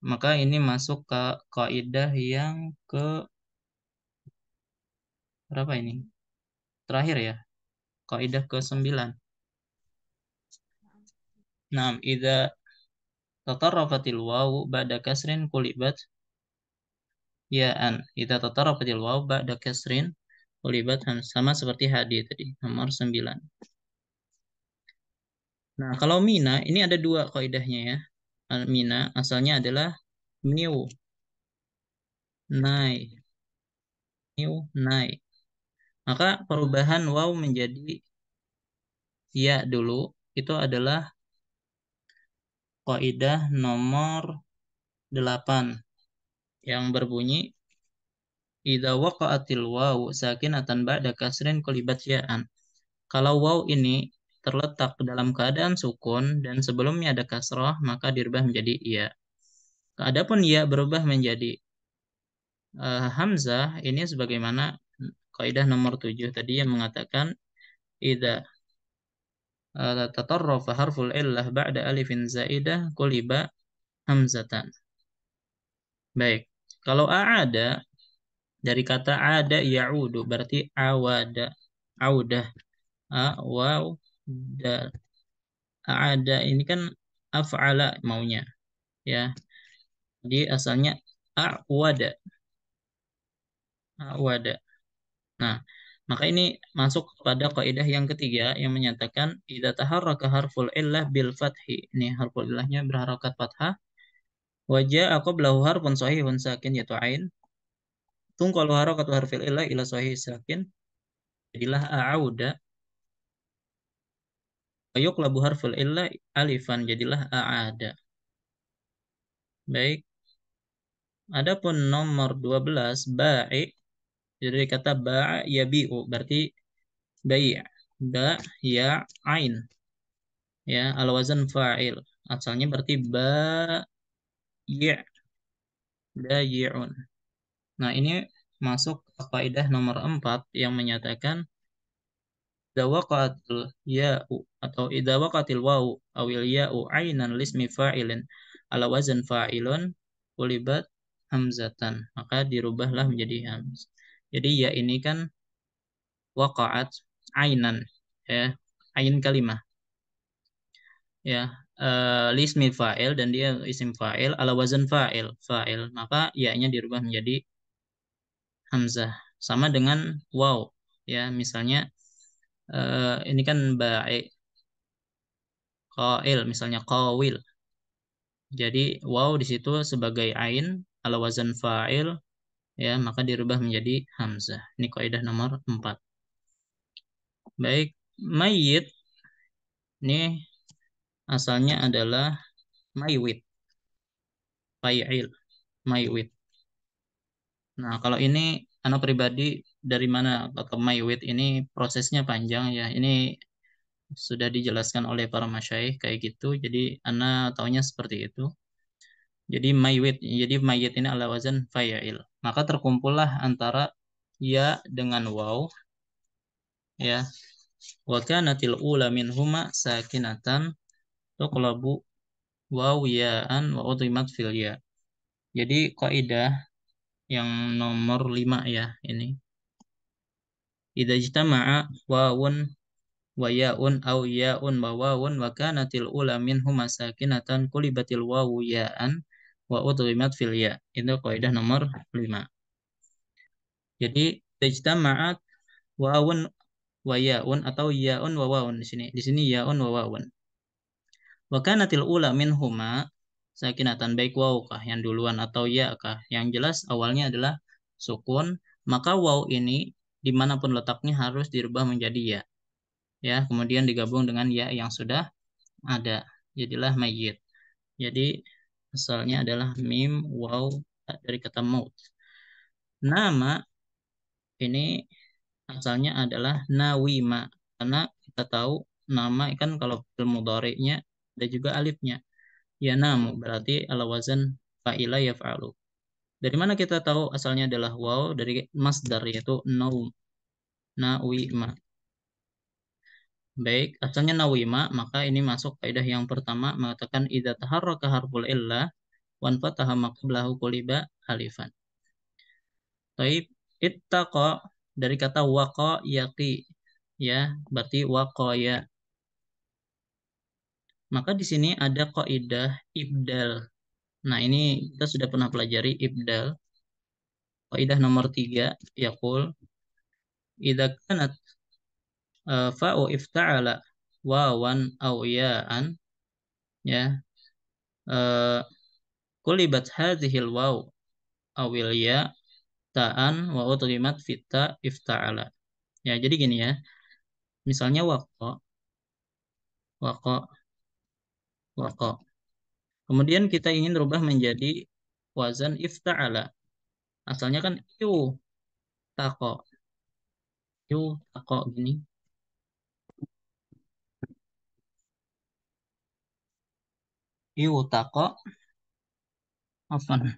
Maka ini masuk ke kaidah yang ke berapa ini? Terakhir ya. Kaidah ke-9. Nah, idza tatarrafatil wawu ba'da kasrin kulibat ya'an. Idza tatarrafatil wawu ba'da kasrin kulibat hamzah. Sama seperti hadi tadi, nomor 9. Nah, kalau mina ini ada dua kaidahnya ya. Mina asalnya adalah miu, nai, miu, nai. Maka perubahan waw menjadi ya dulu itu adalah kaidah nomor 8 yang berbunyi idza waqa'atil waw sakinatan ba'da kasrin kulibat ya'an. Kalau waw ini terletak dalam keadaan sukun dan sebelumnya ada kasrah maka dirubah menjadi ya. Adapun ya berubah menjadi hamzah ini sebagaimana kaidah nomor 7 tadi yang mengatakan idza tatarrafa harful illah ba'da alifin zaidah kuliba hamzatan. Baik. Kalau a'ada dari kata ada ya'udu berarti awada. Audah. Waw da. A'ada ini kan af'ala maunya ya. Jadi asalnya a'wada. A'wada. Nah, maka ini masuk pada kaidah yang ketiga yang menyatakan idza taharraka harful illah bil fathi. Ini harful illahnya berharakat fathah. Wa ja'a qablahu harfun sahihun sakin yaitu ain. Tungqalu harakatu harfil illah ila sahih sakin. Jadilah a'auda. Wa yuqlabu harful illah alifan jadilah a'ada. Baik. Adapun nomor 12 ba'i dari kata ba'a yabi'u berarti bai'. Ba ya ain. Ya, al wazan fa'il. Asalnya berarti ba' bayi'un. Nah, ini masuk ke kaidah nomor 4 yang menyatakan idza waqa'atil ya'u atau idza waqa'atil wawu awil ya'u ainan lismi fa'ilin ala wazan fa'ilun ulibat hamzatan. Maka dirubahlah menjadi hamzah. Jadi ya ini kan waqa'at ainan ya, ain kalimah. Ya, lismi fa'il dan dia isim fa'il ala wazan fa'il maka ya-nya dirubah menjadi hamzah sama dengan waw ya misalnya ini kan ba'i qail misalnya qawil jadi waw di situ sebagai ain ala wazan fa'il ya maka dirubah menjadi hamzah. Ini kaidah nomor 4. Baik, mayyit ini asalnya adalah maywit fa'il maywit. Nah, kalau ini anak pribadi dari mana atau maywit ini prosesnya panjang ya. Ini sudah dijelaskan oleh para masyayikh kayak gitu. Jadi anak taunya seperti itu. Jadi mayit ini ala wazan fa'il. Maka terkumpullah antara ya dengan waw ya. Wa kanatil ula minhuma sakinatan tuqlabu waw ya'an wa udhimat fil ya. Jadi kaidah yang nomor 5 ya ini. Idza ijtama'a wawun wa ya'un aw ya'un wa wawun wa kanatil ula minhuma sakinatan qulibatil wawu ya'an wa udghimat fil ya. Itu kaidah nomor 5. Jadi ijtama'at wawun wa ya'un atau ya'un wa wawun di sini. Di sini ya'un wa wawun. Wa kanatil ula minhuma sakinatan baik waw kah yang duluan atau ya kah. Yang jelas awalnya adalah sukun, maka waw ini dimanapun letaknya harus dirubah menjadi ya. Ya, kemudian digabung dengan ya yang sudah ada. Jadilah mayyit. Jadi asalnya adalah mim waw dari kata maut. Nama ini asalnya adalah nawima, karena kita tahu nama kan kalau fi'il mudhari'nya ada juga alifnya. Ya namu berarti ala wazan fa'ila yaf'alu. Dari mana kita tahu asalnya adalah waw? Dari masdar yaitu naum, nawima. Baik, asalnya nawima, maka ini masuk kaidah yang pertama mengatakan idza taharraka harful illah wan fataha maqblahu quliba alifan. Taib ittaqa dari kata waqa yaqi, ya, berarti waqaya. Maka di sini ada kaidah ibdal. Nah, ini kita sudah pernah pelajari ibdal. Kaidah nomor 3 yaqul idza kanat fa'u ifta'ala wawan aw ya'an, ya, uh, kulibat hadhil waw awil ya ta'an wa udghimat fitta ifta'ala. Ya, jadi gini ya. Misalnya waqa, waqa, waqa. Kemudian kita ingin rubah menjadi wazan ifta'ala. Asalnya kan yu tako, yu tako gini. Yu tako, afan.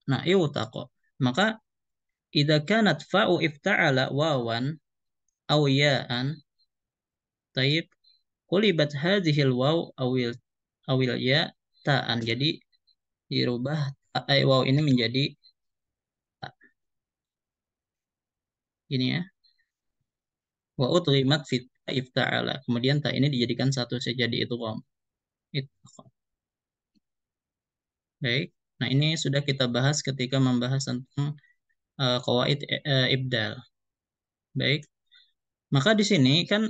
Nah, yu tako. Maka idza kanat fa'u ifta'ala wawan aw ya'an, taib kulibat hadhil waw awil ya ta'an. Jadi dirubah waw ini menjadi ta. Ini ya. Wa udghimat fit ifta'ala. Kemudian ta ini dijadikan satu saja di idgham. Ittaqa. Baik. Nah, ini sudah kita bahas ketika membahas tentang qawaid ibdal. Baik. Maka di sini kan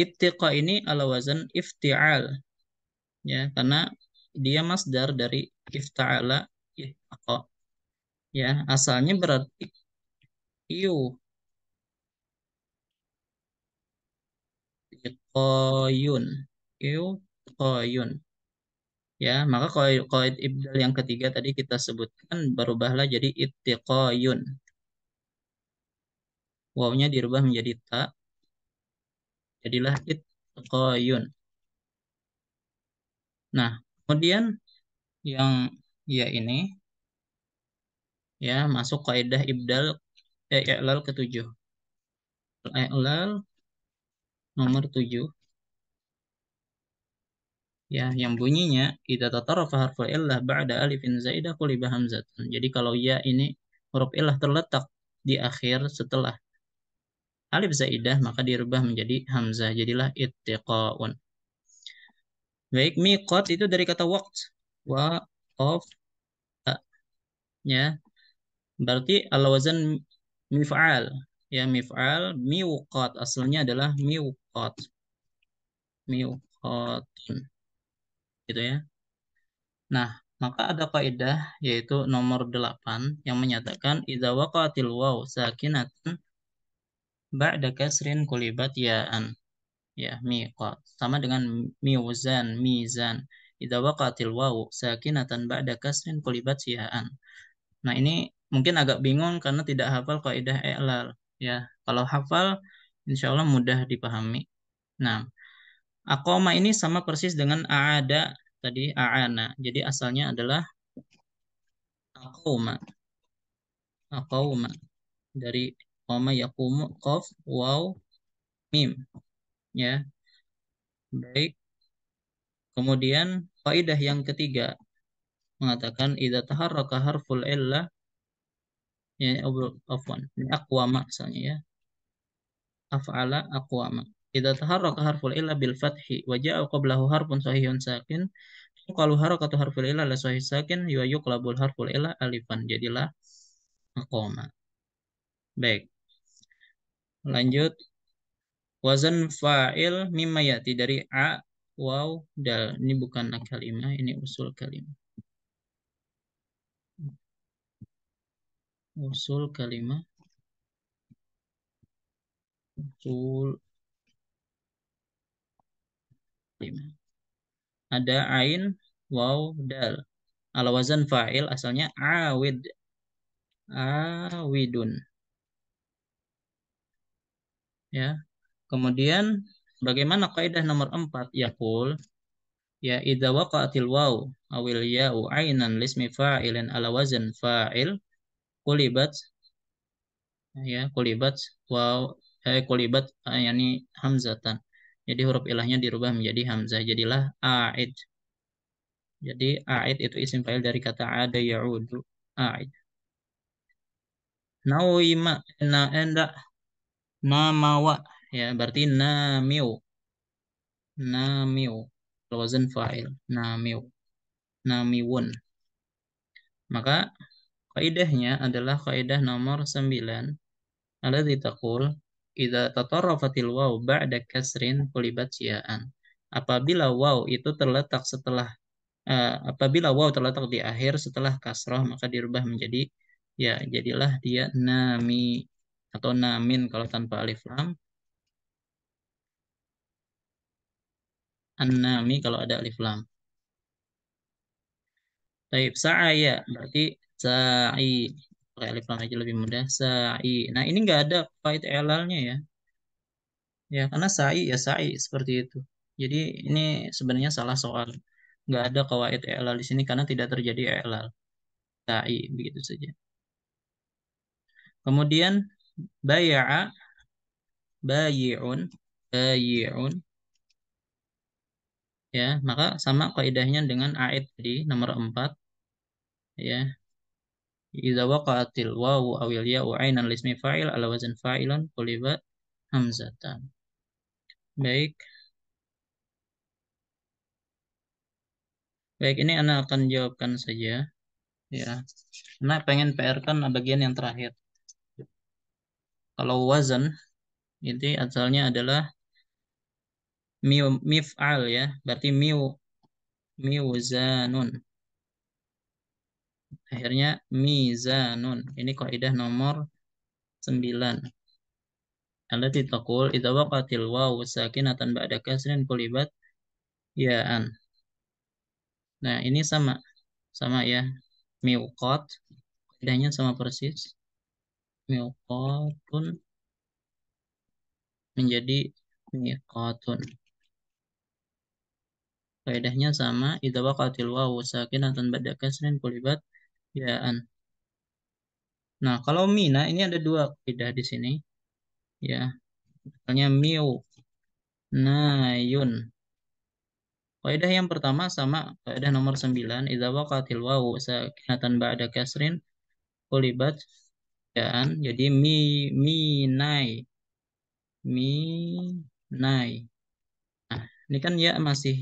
ittiqa ini ala wazan ifti'al, ya, karena dia masdar dari ifta'ala ittaqa. Ya, asalnya berarti iu iqayun. Iu iqayun. Ya, maka qaid ibdal yang ketiga tadi kita sebutkan berubahlah jadi ittiqayun. Wawnya dirubah menjadi ta, jadilah ittiqayun. Nah, kemudian yang ya ini ya masuk kaidah ibdal i'lal ketujuh. I'lal nomor 7 ya, yang bunyinya idza tatarafa harfu illah ba'da alifin zaidah quliba hamzatan. Jadi kalau ya ini huruf illah terletak di akhir setelah alif zaidah maka dirubah menjadi hamzah, jadilah ittiqaun. Baik, miqat itu dari kata waqt, wa qaf ta, ya. Berarti ala wazan mif'al, ya, mif'al miqat asalnya adalah miqat, miqatun, gitu ya. Nah, maka ada kaidah yaitu nomor 8 yang menyatakan idza waqatil waw sakinatan ba'da kasrin kulibat ya'an. Ya, miqat sama dengan miwzan, mizan. Idza waqatil waw sakinatan ba'da kasrin kulibat ya'an. Nah, ini mungkin agak bingung karena tidak hafal kaidah i'lal, ya. Kalau hafal insya Allah mudah dipahami. Nah, aqama ini sama persis dengan a'ada tadi, a'ana. Jadi asalnya adalah aqama. Aqama dari qama yaqumu qaf waw mim, ya. Baik. Kemudian kaidah yang ketiga mengatakan idza taharraka harful illah, ya, afwan, ini aqwama misalnya, ya, af'ala aqwama. Idza taharraka harful illah bil fathi wa ja'a qablahu harfun sahihun sakin, qalu harakatu harful illah la sahih sakin wa yuqlabul harful illah alifan, jadilah aqwama. Baik. Lanjut, wazan fa'il mimma yati dari a waw dal. Ini bukan kalimah, ini usul kalimah. Usul kalimah. Usul kalimah. Ada ain, waw, dal. Ala wazan fa'il asalnya awid. awidun. Ya. Kemudian bagaimana kaidah nomor 4? Yaqul ya idza waqa'atil waw awil ya'u ainan lismi fa'ilin ala wazn fa'il kulibat ya kulibat waw kulibat yani hamzatan. Jadi huruf ilahnya dirubah menjadi hamzah, jadilah a'id. Jadi a'id itu isim fa'il dari kata ada ya'udu, a'id. Nawima na endak namawa ya berarti namiu wazan fa'il namiwun. Maka kaidahnya adalah kaidah nomor 9 alladzi taqul idza tatarrafatil waw ba'da kasrin qulibat ya'an. Apabila waw itu terletak apabila waw terletak di akhir setelah kasrah maka dirubah menjadi ya, jadilah dia nami atau namin kalau tanpa alif lam, an-nami kalau ada alif lam. Taib sa'aya berarti sa'i. Pakai alif lam aja lebih mudah. Sa'i. Nah, ini enggak ada qaid i'lalnya ya. Ya, karena sa'i ya sa'i seperti itu. Jadi ini sebenarnya salah soal. Enggak ada qawaid i'lal di sini karena tidak terjadi i'lal. Sa'i begitu saja. Kemudian baya'a bayi'un bayi'un ya, maka sama kaidahnya dengan a'id tadi nomor 4 ya. Idza waqa'atil wawu awil ya'u ainan lismi fa'il ala wazn fa'ilun qulibat hamzatan. Baik. Baik, ini Ana akan jawabkan saja ya. Ana pengen PR kan bagian yang terakhir. Kalau wazan ini asalnya adalah mif'al ya, berarti miwzanun. Akhirnya mizanun. Ini kaidah nomor 9. Allati taqul idza waqatil wawu sakinatan ba'da kasrin qulibat ya'an. Nah, ini sama ya. Miqat kaidahnya sama persis. Miqatun menjadi miqatun. Kaidahnya sama, idza waqatil wawu sakinatan ba'da kasrin qulibat ya'an. Nah, kalau mina ini ada dua kaidah di sini. Ya. Misalnya miu nayun. Kaidah yang pertama sama kaidah nomor 9, idza waqatil wawu sakinatan ba'da kasrin qulibat ya'an. Jadi minai. Minai. Nah, ini kan ya masih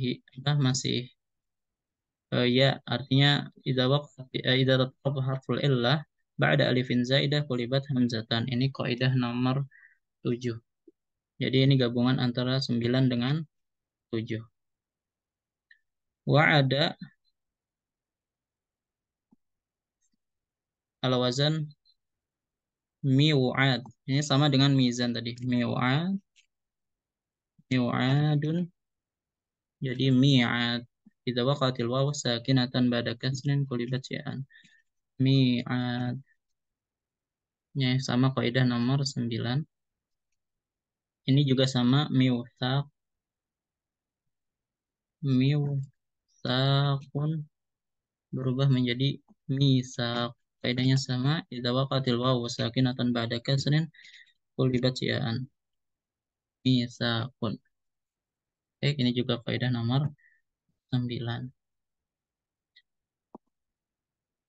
ya artinya idza tataba harful illah ba'da alifin zaidah qulibat hamzatan. Ini kaidah nomor 7. Jadi ini gabungan antara 9 dengan 7. Wa'ada ala wazan mi'ad. Ini sama dengan mizan tadi. Mi'adun. Jadi mi'ad. Idza waqatil wawu sakinatan ba'da kasrin qulibat ya'an. Mi'ad. Ya, sama kaidah nomor 9. Ini juga sama miwsaqun berubah menjadi misaq. Kaidahnya sama, idza waqatil wawu sakinatan ba'da kasrin qulibat ya'an. Misaqun. Baik, ini juga kaidah nomor 9.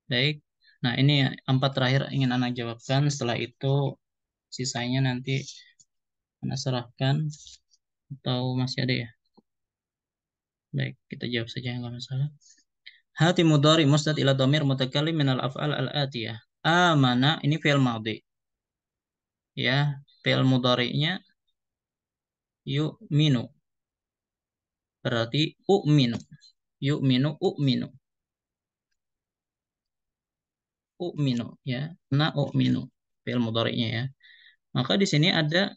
Baik. Nah, ini 4 terakhir ingin Anak jawabkan. Setelah itu sisanya nanti Anak serahkan atau masih ada ya? Baik, kita jawab saja enggak masalah. Hati mudhari musnad ila dhamir mutakallim min al-af'al al-atiyah. Amana ini fi'il madhi. Ya, fi'il mudhari'nya yu'minu. Berarti u'minu. Yu'minu u'minu. U'minu ya. Na u'minu fi'il mudhari'nya ya. Maka di sini ada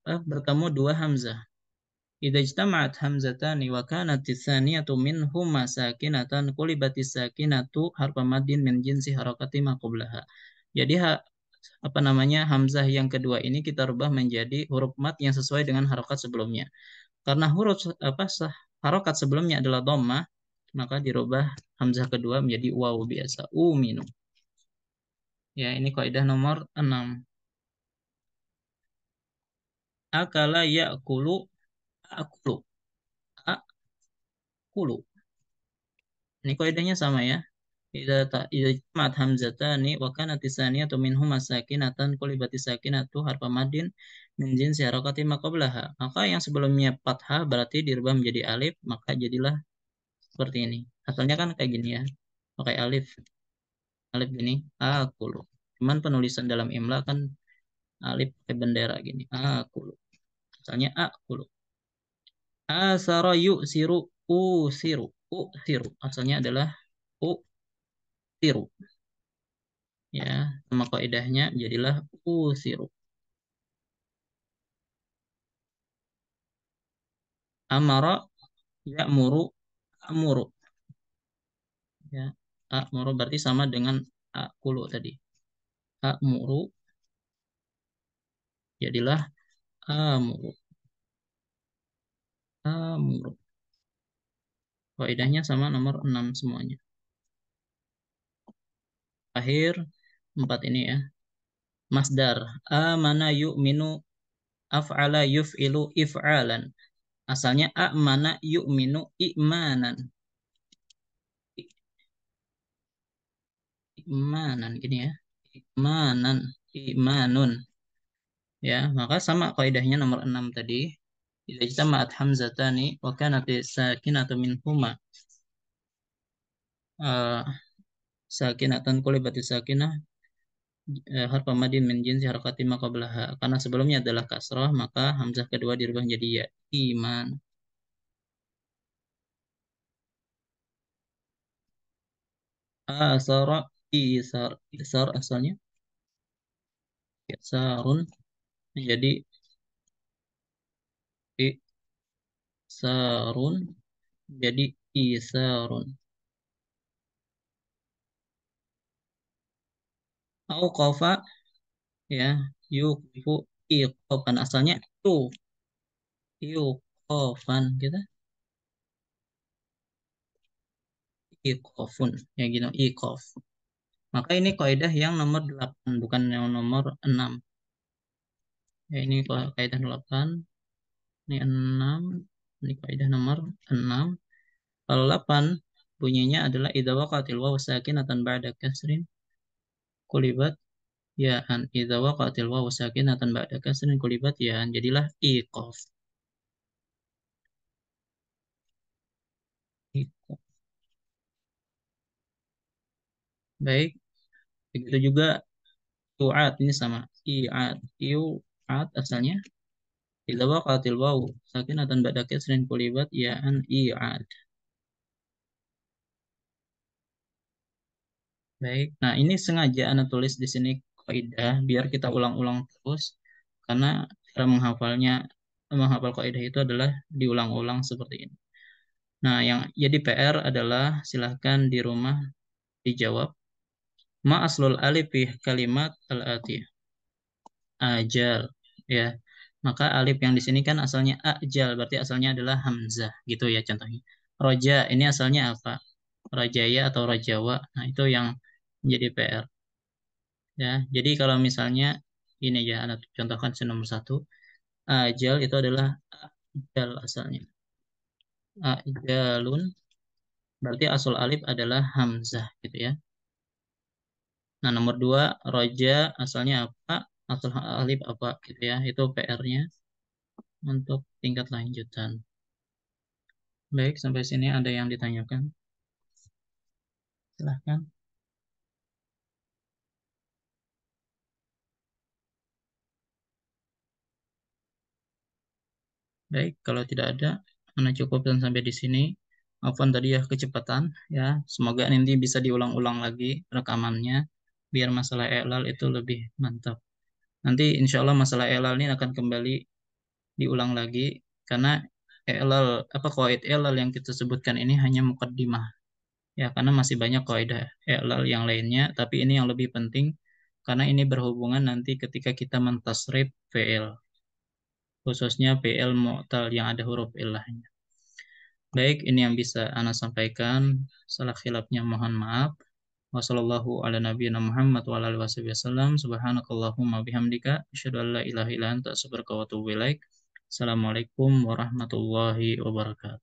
bertemu dua hamzah. Idza ijtama'at hamzatani wa kanat tsaniyatu minhuma sakinatan qulibatis sakinatu harfa maddin min jinsi harakati ma qablaha. Jadi apa namanya hamzah yang kedua ini kita rubah menjadi huruf mat yang sesuai dengan harokat sebelumnya. Karena huruf harokat sebelumnya adalah dhammah, maka dirubah hamzah kedua menjadi waw biasa. Uminu. Ya, ini kaidah nomor 6. Akala ya'kulu akulu. Akulu. Ini kaidahnya sama ya. Idza ijtama'at hamzatani wa kanat tsaniyatu minhuma sakinatan qulibati sakinatu harfa maddin min jinsi harakati ma qablaha. Maka yang sebelumnya fathah berarti dirubah menjadi alif, maka jadilah seperti ini. Asalnya kan kayak gini ya. Pakai alif. Alif gini, akulu. Cuman penulisan dalam imla kan alif pakai bendera gini. Akulu. Asalnya akulu. Asara yu'siru usiru. Usiru. Asalnya adalah usiru. Ya, sama kaidahnya jadilah usiru. Amara ya'muru amuru. Ya, amuru berarti sama dengan akulu tadi. Amuru jadilah amuru. Amuru. Kaidahnya sama nomor 6 semuanya. Akhir 4 ini ya. Masdar amana yu'minu af'ala yuf'ilu if'alan. Asalnya amana yu'minu i'manan. Imanan gini ya. Imanan, imanun. Ya, maka sama kaidahnya nomor 6 tadi. Idza ijtama'at hamzatani wa kanat sakinatu minhuma sakinatan qulibati sakinah harfa madin min jinsi harakati ma qablaha. Karena sebelumnya adalah kasrah, maka hamzah kedua dirubah menjadi ya. Iman. Asara isar. Isar asalnya isarun menjadi isarun jadi isarun. Auqafa ya yuqifu iqafan asalnya itu iqafan gitu iqafun ya gitu iqaf. Maka ini kaidah yang nomor 8 bukan yang nomor 6. Ya ini kaidah 8. Ini 6. Ini kaidah nomor 6. Kalau 8 bunyinya adalah idza waqatil waw sakinatan ba'da kasrin kulibat ya an idza waqatil waw sakinatan ba'da kasrin kulibat ya an jadilah iqaf. Iqaf. Baik, begitu juga tu'at ini sama i'at i'at asalnya idza waqatil waw sakinatan ba'da kasrin kulibat ya an i'at. Baik, nah ini sengaja Anda tulis di sini kaidah biar kita ulang-ulang terus karena cara menghafal kaidah itu adalah diulang-ulang seperti ini. Nah, yang jadi PR adalah silahkan di rumah dijawab. Ma aslul alif fi kalimat al-atiyah. Ajal, ya. Maka alif yang di sini kan asalnya ajal, berarti asalnya adalah hamzah, gitu ya contohnya. Roja, ini asalnya apa? Rajaya atau rajawa. Nah, itu yang menjadi PR. Ya, jadi kalau misalnya ini ya, Anda contohkan nomor 1. Ajal itu adalah ajal asalnya. Ajalun berarti asal alif adalah hamzah gitu ya. Nah, nomor 2 roja asalnya apa? Asal alif apa gitu ya. Itu PR-nya untuk tingkat lanjutan. Baik, sampai sini ada yang ditanyakan? Silahkan. Baik, kalau tidak ada, Anda cukupkan sampai di sini. Maafkan tadi ya kecepatan ya. Semoga nanti bisa diulang-ulang lagi rekamannya biar masalah elal itu lebih mantap. Nanti insya Allah masalah elal ini akan kembali diulang lagi karena qawaid i'lal yang kita sebutkan ini hanya muqaddimah. Ya, karena masih banyak kaidah i'lal yang lainnya, tapi ini yang lebih penting karena ini berhubungan nanti ketika kita mentasrif fi'il, khususnya fi'il mu'tal yang ada huruf illahnya. Baik, ini yang bisa Ana sampaikan. Salah khilafnya mohon maaf. Wassallallahu ala nabiyyina Muhammad wa ala alihi wasallam. Subhanakallahumma bihamdika asyhadu an la ilaha illa anta astaghfiruka wa atubu ilaik. Assalamualaikum warahmatullahi wabarakatuh.